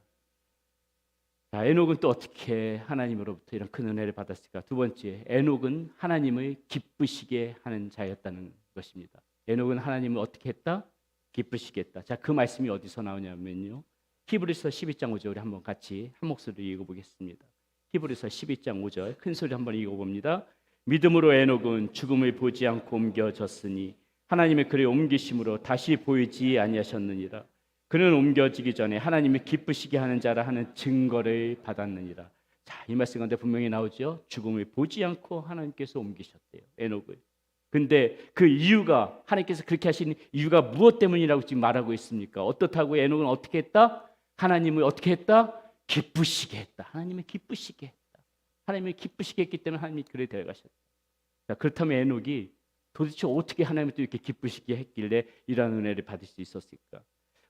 S1: 자, 에녹은 또 어떻게 하나님으로부터 이런 큰 은혜를 받았을까? 두 번째, 에녹은 하나님을 기쁘시게 하는 자였다는 것입니다. 에녹은 하나님을 어떻게 했다? 기쁘시게 했다. 자, 그 말씀이 어디서 나오냐면요, 히브리서 12장 5절 우리 한번 같이 한 목소리로 읽어보겠습니다. 히브리서 12장 5절 큰 소리 한번 읽어봅니다. 믿음으로 에녹은 죽음을 보지 않고 옮겨졌으니 하나님의 그를 옮기심으로 다시 보이지 아니하셨느니라. 그는 옮겨지기 전에 하나님이 기쁘시게 하는 자라 하는 증거를 받았느니라. 자, 이 말씀 가운데 분명히 나오죠. 죽음을 보지 않고 하나님께서 옮기셨대요, 에녹을. 근데 그 이유가, 하나님께서 그렇게 하신 이유가 무엇 때문이라고 지금 말하고 있습니까? 어떻다고? 에녹은 어떻게 했다? 하나님을 어떻게 했다? 기쁘시게 했다. 하나님을 기쁘시게 했다. 하나님을 기쁘시게 했기 때문에 하나님이 그를 데려가셨다. 자, 그렇다면 에녹이 도대체 어떻게 하나님을 또 이렇게 기쁘시게 했길래 이러한 은혜를 받을 수 있었을까?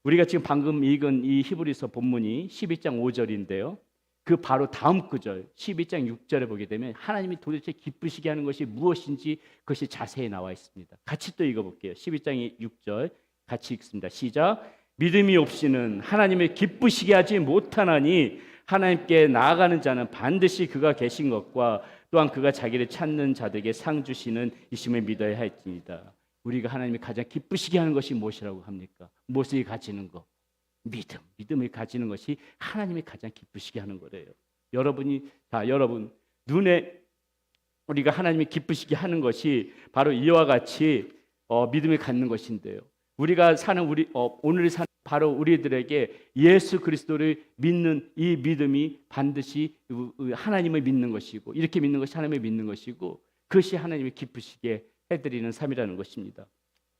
S1: 우리가 지금 방금 읽은 이 히브리서 본문이 12장 5절인데요. 그 바로 다음 구절 12장 6절에 보게 되면 하나님이 도대체 기쁘시게 하는 것이 무엇인지 그것이 자세히 나와 있습니다. 같이 또 읽어볼게요. 12장 6절 같이 읽습니다. 시작. 믿음이 없이는 하나님을 기쁘시게 하지 못하나니 하나님께 나아가는 자는 반드시 그가 계신 것과 또한 그가 자기를 찾는 자들에게 상 주시는 이심을 믿어야 할지니라. 우리가 하나님이 가장 기쁘시게 하는 것이 무엇이라고 합니까? 무엇을 가지는 것? 믿음. 믿음을 가지는 것이 하나님이 가장 기쁘시게 하는 거래요. 여러분 눈에 우리가 하나님이 기쁘시게 하는 것이 바로 이와 같이 믿음을 갖는 것인데요. 우리가 사는 오늘 사는 바로 우리들에게 예수 그리스도를 믿는 이 믿음이 반드시 하나님을 믿는 것이고, 이렇게 믿는 것이 하나님을 믿는 것이고, 그것이 하나님이 기쁘시게 해드리는 삶이라는 것입니다.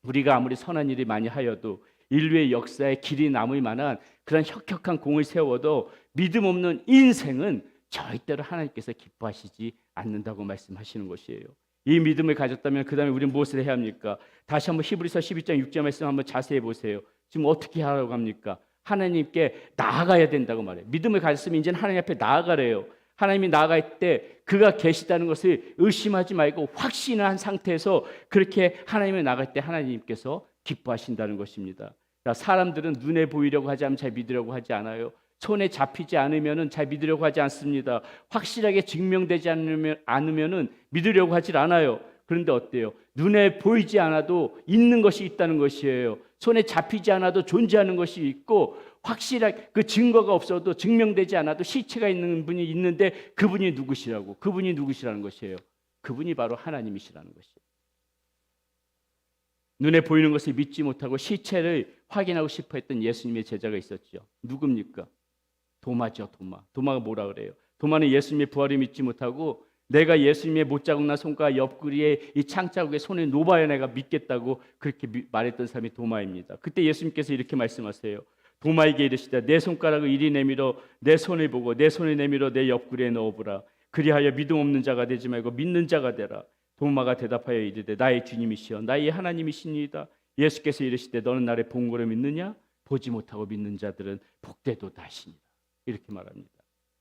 S1: 우리가 아무리 선한 일이 많이 하여도, 인류의 역사에 길이 남을 만한 그런 혁혁한 공을 세워도 믿음 없는 인생은 절대로 하나님께서 기뻐하시지 않는다고 말씀하시는 것이에요. 이 믿음을 가졌다면 그 다음에 우리는 무엇을 해야 합니까? 다시 한번 히브리서 12장 6절 말씀 한번 자세히 보세요. 지금 어떻게 하라고 합니까? 하나님께 나아가야 된다고 말해요. 믿음을 가졌으면 이제는 하나님 앞에 나아가래요. 하나님이 나아갈 때 그가 계시다는 것을 의심하지 말고 확신한 상태에서 그렇게 하나님을 나갈 때 하나님께서 기뻐하신다는 것입니다. 사람들은 눈에 보이려고 하지 않으면 잘 믿으려고 하지 않아요. 손에 잡히지 않으면 잘 믿으려고 하지 않습니다. 확실하게 증명되지 않으면 믿으려고 하질 않아요. 그런데 어때요? 눈에 보이지 않아도 있는 것이 있다는 것이에요. 손에 잡히지 않아도 존재하는 것이 있고, 확실하게 그 증거가 없어도 증명되지 않아도 시체가 있는 분이 있는데 그분이 누구시라고? 그분이 누구시라는 것이에요. 그분이 바로 하나님이시라는 것이에요. 눈에 보이는 것을 믿지 못하고 시체를 확인하고 싶어 했던 예수님의 제자가 있었죠. 누굽니까? 도마죠. 도마가 뭐라 그래요? 도마는 예수님의 부활을 믿지 못하고, 내가 예수님의 못자국나 손가락 옆구리에 이 창자국에 손을 놓아야 내가 믿겠다고 그렇게 말했던 사람이 도마입니다. 그때 예수님께서 이렇게 말씀하세요. 도마에게 이르시되 내 손가락을 이리 내밀어 내 손을 보고 내 손을 내밀어 내 옆구리에 넣어보라. 그리하여 믿음 없는 자가 되지 말고 믿는 자가 되라. 도마가 대답하여 이르되 나의 주님이시여 나의 하나님이시니이다. 예수께서 이르시되 너는 나를 본 거로 믿느냐? 보지 못하고 믿는 자들은 복되도다 하시니라. 이렇게 말합니다.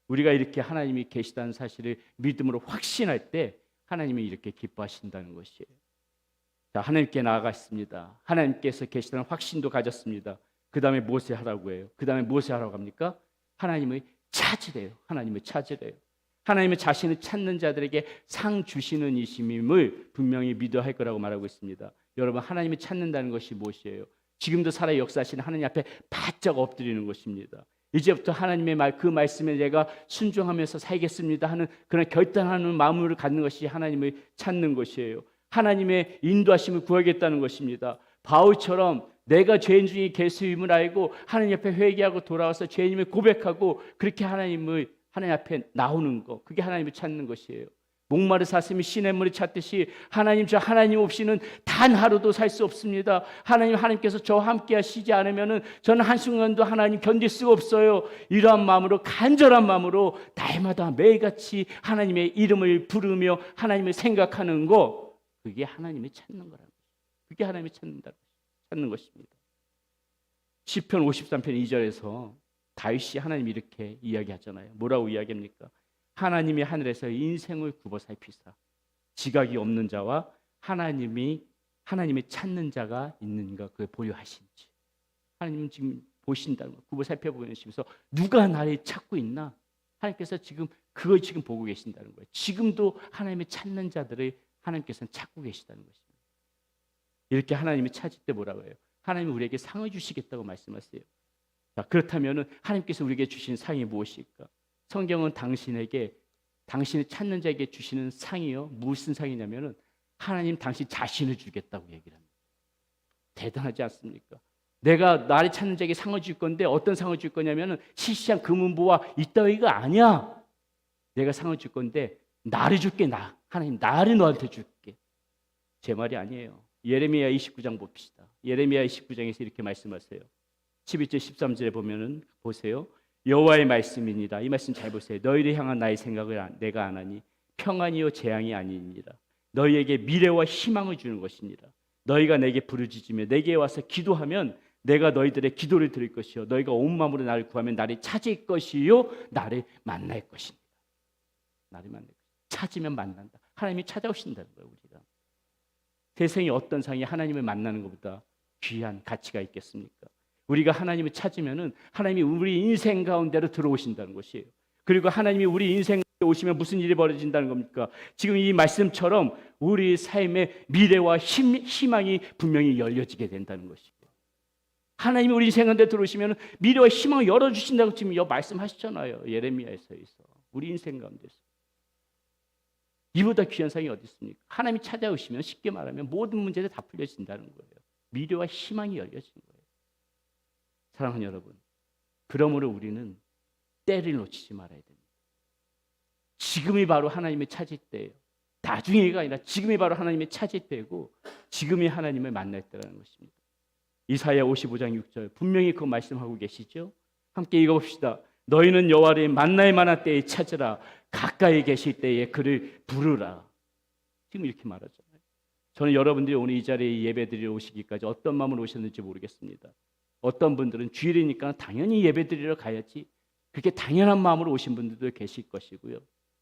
S1: 우리가 이렇게 하나님이 계시다는 사실을 믿음으로 확신할 때 하나님이 이렇게 기뻐하신다는 것이에요. 자, 하나님께 나아갔습니다. 하나님께서 계시다는 확신도 가졌습니다. 그 다음에 무엇을 하라고 해요? 그 다음에 무엇을 하라고 합니까? 하나님을 찾으래요. 하나님을 찾으래요. 하나님의 자신을 찾는 자들에게 상 주시는 이심임을 분명히 믿어야 할 거라고 말하고 있습니다. 여러분, 하나님을 찾는다는 것이 무엇이에요? 지금도 살아 역사하시는 하나님 앞에 바짝 엎드리는 것입니다. 이제부터 하나님의 그 말씀에 내가 순종하면서 살겠습니다 하는 그런 결단하는 마음을 갖는 것이 하나님을 찾는 것이에요. 하나님의 인도하심을 구하겠다는 것입니다. 바울처럼 내가 죄인 중에 계수임을 알고 하나님 앞에 회개하고 돌아와서 죄인임을 고백하고 그렇게 하나님 앞에 나오는 것, 그게 하나님을 찾는 것이에요. 목마른 사슴이 시냇물을 찾듯이 저 하나님 없이는 단 하루도 살 수 없습니다. 하나님께서 저와 함께 하시지 않으면 저는 한순간도 하나님 견딜 수가 없어요. 이러한 마음으로, 간절한 마음으로 날마다 매일같이 하나님의 이름을 부르며 하나님을 생각하는 것, 그게 하나님을 찾는 거라는 거예요. 그게 하나님을 찾는 것입니다. 시편 53편 2절에서 다윗이 하나님 이렇게 이야기하잖아요. 뭐라고 이야기합니까? 하나님이 하늘에서 인생을 굽어 살피사 지각이 없는 자와 하나님을 찾는 자가 있는가 그걸 보여하신지. 하나님은 지금 보신다는 거, 굽어 살펴보시면서 누가 나를 찾고 있나? 하나님께서 지금 그걸 지금 보고 계신다는 거예요. 지금도 하나님을 찾는 자들을 하나님께서는 찾고 계시다는 것입니다. 이렇게 하나님을 찾을 때 뭐라고 해요? 하나님이 우리에게 상을 주시겠다고 말씀하세요. 자, 그렇다면 하나님께서 우리에게 주신 상이 무엇일까? 성경은 당신을 찾는 자에게 주시는 상이요, 무슨 상이냐면은 하나님 당신 자신을 주겠다고 얘기를 합니다. 대단하지 않습니까? 내가 나를 찾는 자에게 상을 줄 건데 어떤 상을 줄 거냐면은 시시한 금은보화 이따위가 아니야. 내가 상을 줄 건데 나를 줄게. 하나님 나를 너한테 줄게. 제 말이 아니에요. 예레미야 29장 봅시다. 예레미야 29장에서 이렇게 말씀하세요. 11절 13절에 보면은 보세요. 여호와의 말씀이니라. 이 말씀 잘 보세요. 너희를 향한 나의 생각을 내가 아나니 평안이요 재앙이 아니니라. 너희에게 미래와 희망을 주는 것이니라. 너희가 내게 부르짖으며 내게 와서 기도하면 내가 너희들의 기도를 들을 것이요 너희가 온 마음으로 나를 구하면 나를 찾을 것이요 나를 만날 것입니다. 나를 만날 것이다. 찾으면 만난다. 하나님이 찾아오신다는 거예요. 우리가 세상에 어떤 상이 하나님을 만나는 것보다 귀한 가치가 있겠습니까? 우리가 하나님을 찾으면은 하나님이 우리 인생 가운데로 들어오신다는 것이에요. 그리고 하나님이 우리 인생 오시면 무슨 일이 벌어진다는 겁니까? 지금 이 말씀처럼 우리 삶의 미래와 희망이 분명히 열려지게 된다는 것이고, 하나님이 우리 인생 가운데 들어오시면 미래와 희망을 열어주신다고 지금 말씀하시잖아요. 예레미야에서 우리 인생 가운데서. 이보다 귀한 상이 어디 있습니까? 하나님이 찾아오시면 쉽게 말하면 모든 문제들 다 풀려진다는 거예요. 미래와 희망이 열려지는 거예요. 사랑하는 여러분, 그러므로 우리는 때를 놓치지 말아야 됩니다. 지금이 바로 하나님의 찾을 때예요. 나중에가 아니라 지금이 바로 하나님의 찾을 때고, 지금이 하나님을 만날 때라는 것입니다. 이사야 55장 6절 분명히 그 말씀하고 계시죠. 함께 읽어봅시다. 너희는 여호와를 만날 만한 때에 찾으라. 가까이 계실 때에 그를 부르라. 지금 이렇게 말하잖아요. 저는 여러분들이 오늘 이 자리에 예배드리러 오시기까지 어떤 마음으로 오셨는지 모르겠습니다. 어떤 분들은 주일이니까 당연히 예배드리러 가야지, 그렇게 당연한 마음으로 오신 분들도 계실 것이고요.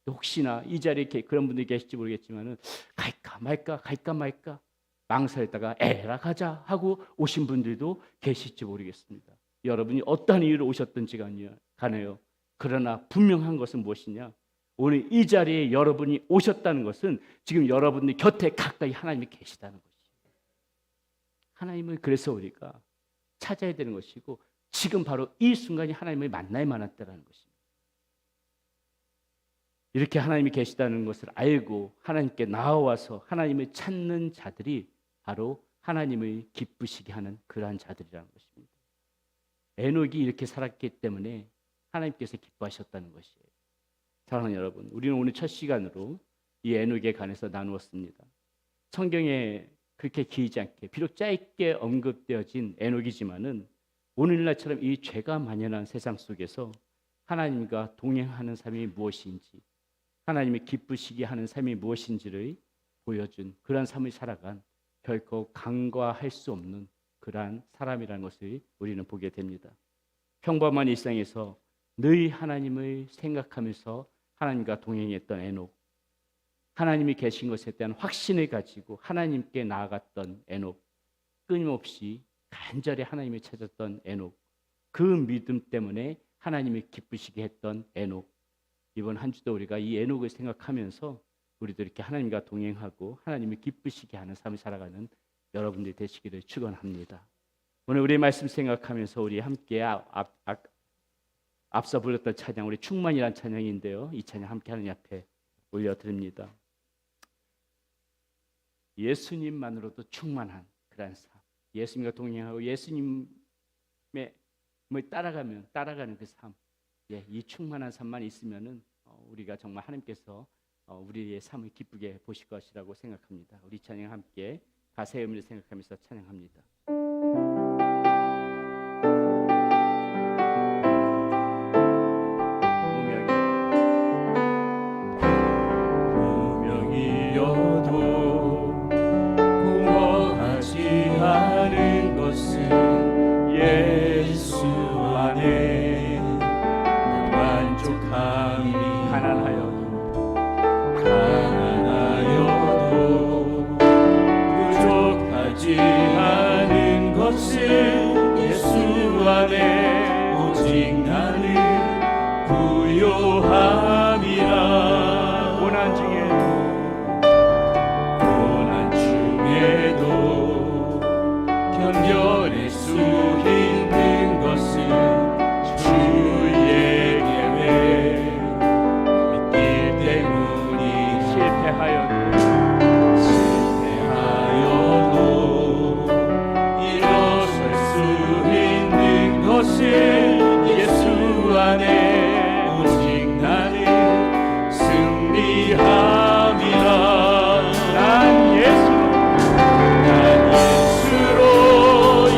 S1: 혹시나 이 자리에 그런 분들이 계실지 모르겠지만은 갈까 말까 망설였다가 에라 가자 하고 오신 분들도 계실지 모르겠습니다. 여러분이 어떠한 이유로 오셨든지 간에요. 그러나 분명한 것은 무엇이냐? 오늘 이 자리에 여러분이 오셨다는 것은 지금 여러분들 곁에 가까이 하나님이 계시다는 것이에요. 하나님을 그래서 우리가 찾아야 되는 것이고, 지금 바로 이 순간이 하나님을 만날 만한 때라는 것입니다. 이렇게 하나님이 계시다는 것을 알고 하나님께 나와서 하나님을 찾는 자들이 바로 하나님을 기쁘시게 하는 그러한 자들이라는 것입니다. 에녹이 이렇게 살았기 때문에 하나님께서 기뻐하셨다는 것이에요. 사랑하는 여러분, 우리는 오늘 첫 시간으로 이 에녹에 관해서 나누었습니다. 성경에 그렇게 길지 않게 비록 짧게 언급되어진 에녹이지만은 오늘날처럼 이 죄가 만연한 세상 속에서 하나님과 동행하는 삶이 무엇인지, 하나님이 기쁘시게 하는 삶이 무엇인지를 보여준 그러한 삶을 살아간 결코 간과할 수 없는 그러한 사람이라는 것을 우리는 보게 됩니다. 평범한 일상에서 늘 하나님을 생각하면서 하나님과 동행했던 에녹, 하나님이 계신 것에 대한 확신을 가지고 하나님께 나아갔던 에녹, 끊임없이 간절히 하나님을 찾았던 에녹, 그 믿음 때문에 하나님이 기쁘시게 했던 에녹. 이번 한 주도 우리가 이 에녹을 생각하면서 우리도 이렇게 하나님과 동행하고 하나님을 기쁘시게 하는 삶을 살아가는 여러분들이 되시기를 축원합니다. 오늘 우리 말씀 생각하면서 우리 함께 앞서 불렀던 찬양, 우리 충만이란 찬양인데요, 이 찬양 함께 하나님 앞에 올려드립니다. 예수님만으로도 충만한 그런 삶, 예수님과 동행하고 예수님의 따라가는 그 삶, 이 충만한 삶만 있으면은 우리가 정말 하나님께서 우리의 삶을 기쁘게 보실 것이라고 생각합니다. 우리 찬양 함께 가사의 의미를 생각하면서 찬양합니다.
S4: 무명이어도 공허하지 않은 것은 예수 안에 만족함이, 가난하여도 부족하지 않은 것은 예수 안에 오직 나는 부요함이라. 고난 중에도 견뎌낼 수 있는 것은 주의 계획 믿기 때문이. 실패하여도 일어설 수 있는 것은 예수 안에 오직 나는 승리함이라. 난 예수로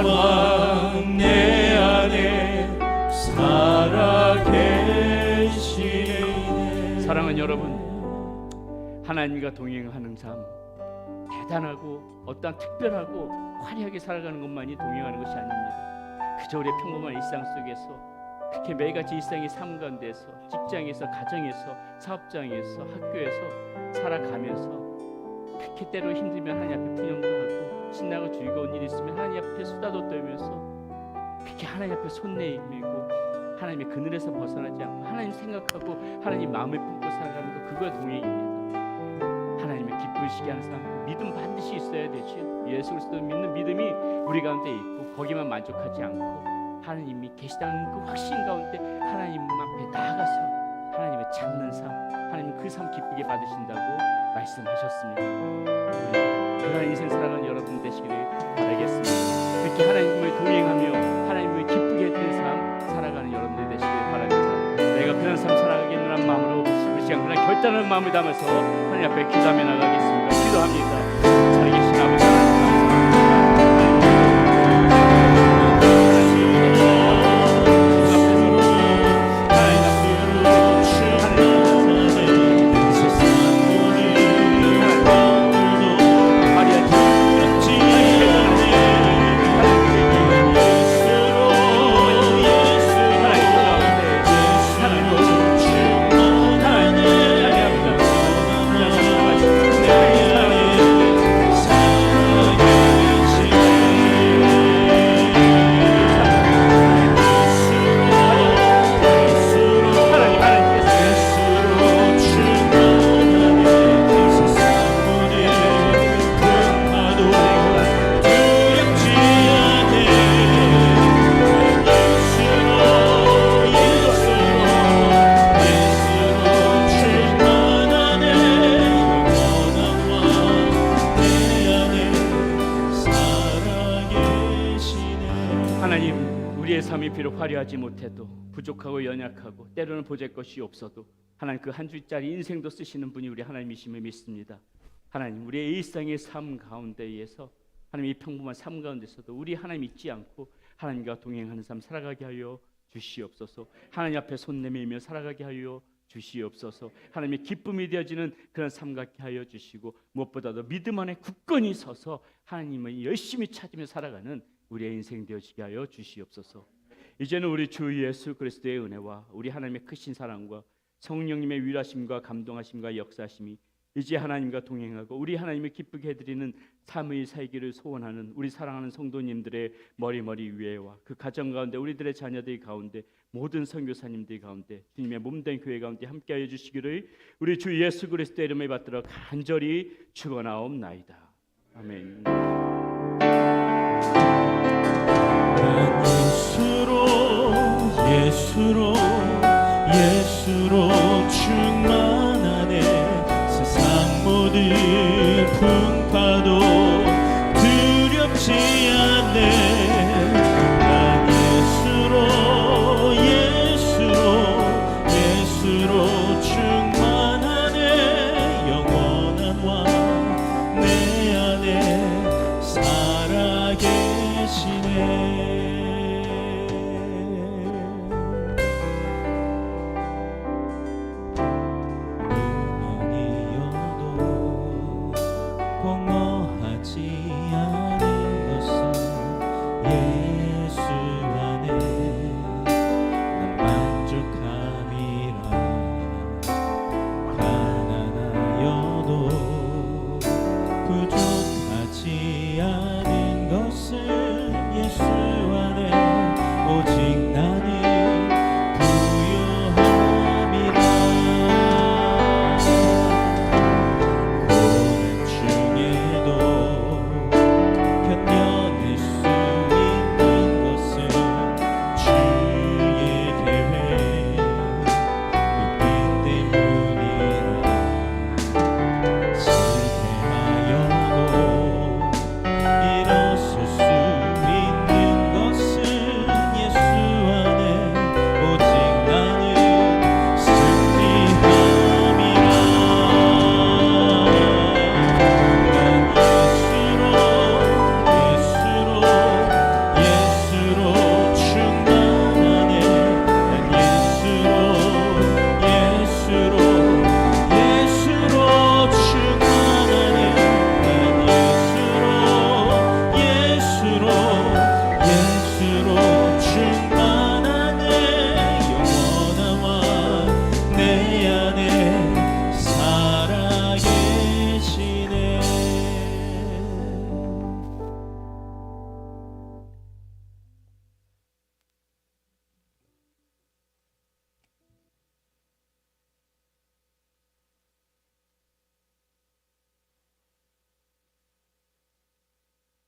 S4: 왕 내 안에 살아계시네.
S1: 사랑하는 여러분, 하나님과 동행하는 삶 대단하고 어떠한 특별하고 화려하게 살아가는 것만이 동행하는 것이 아닙니다. 그저 우리의 평범한 일상 속에서 그렇게 매일같이 일상의 삶 가운데서 직장에서 가정에서 사업장에서 학교에서 살아가면서 그렇게 때로 힘들면 하나님 앞에 분영도 하고 신나고 즐거운 일이 있으면 하나님 앞에 수다도 떨면서 그렇게 하나님 앞에 손 내밀고 하나님의 그늘에서 벗어나지 않고 하나님 생각하고 하나님 마음을 품고 살아가는 것, 그거가 동행입니다. 하나님을 기쁘시게 하는 삶, 믿음 반드시 있어야 되죠. 예수 그리스도 믿는 믿음이 우리 가운데 있고 거기만 만족하지 않고 하나님이 계시다는 그 확신 가운데 하나님 앞에 나아가서 하나님을 찾는 삶, 하나님 그 삶 기쁘게 받으신다고 말씀하셨습니다. 그런 인생 살아가는 여러분 되시기를 바라겠습니다. 그렇게 하나님을 동행하며 하나님을 기쁘게 해드리는 삶 살아가는 여러분들 되시기를 바랍니다. 내가 그런 삶 살아가겠노란 마음으로 우리 시간 그런 결단하는 마음을 담아서 하나님 앞에 기도하며 나가겠습니다. 기도합니다. 살아계신 아버지 하나님 우리의 삶이 비록 화려하지 못해도 부족하고 연약하고 때로는 보잘것이 없어도 하나님 그 한 줄짜리 인생도 쓰시는 분이 우리 하나님이심을 믿습니다. 하나님 우리의 일상의 삶 가운데에서 하나님 이 평범한 삶 가운데서도 우리 하나님 잊지 않고 하나님과 동행하는 삶 살아가게 하여 주시옵소서. 하나님 앞에 손 내밀며 살아가게 하여 주시옵소서. 하나님의 기쁨이 되어지는 그런 삶 갖게 하여 주시고 무엇보다도 믿음 안에 굳건히 서서 하나님을 열심히 찾으며 살아가는 우리의 인생 되어지게 하여 주시옵소서. 이제는 우리 주 예수 그리스도의 은혜와 우리 하나님의 크신 사랑과 성령님의 위로하심과 감동하심과 역사하심이 이제 하나님과 동행하고 우리 하나님을 기쁘게 해드리는 삶의 살기를 소원하는 우리 사랑하는 성도님들의 머리 위에와 그 가정 가운데 우리들의 자녀들 가운데 모든 선교사님들 가운데 주님의 몸된 교회 가운데 함께하여 주시기를 우리 주 예수 그리스도의 이름을 받들어 간절히 축원하옵나이다. 아멘.
S4: 예수로 충만하네. 세상 모든 풍파도 두렵지 않네. 난 예수로 충만하네. 영원한 왕 내 안에 살아계시네.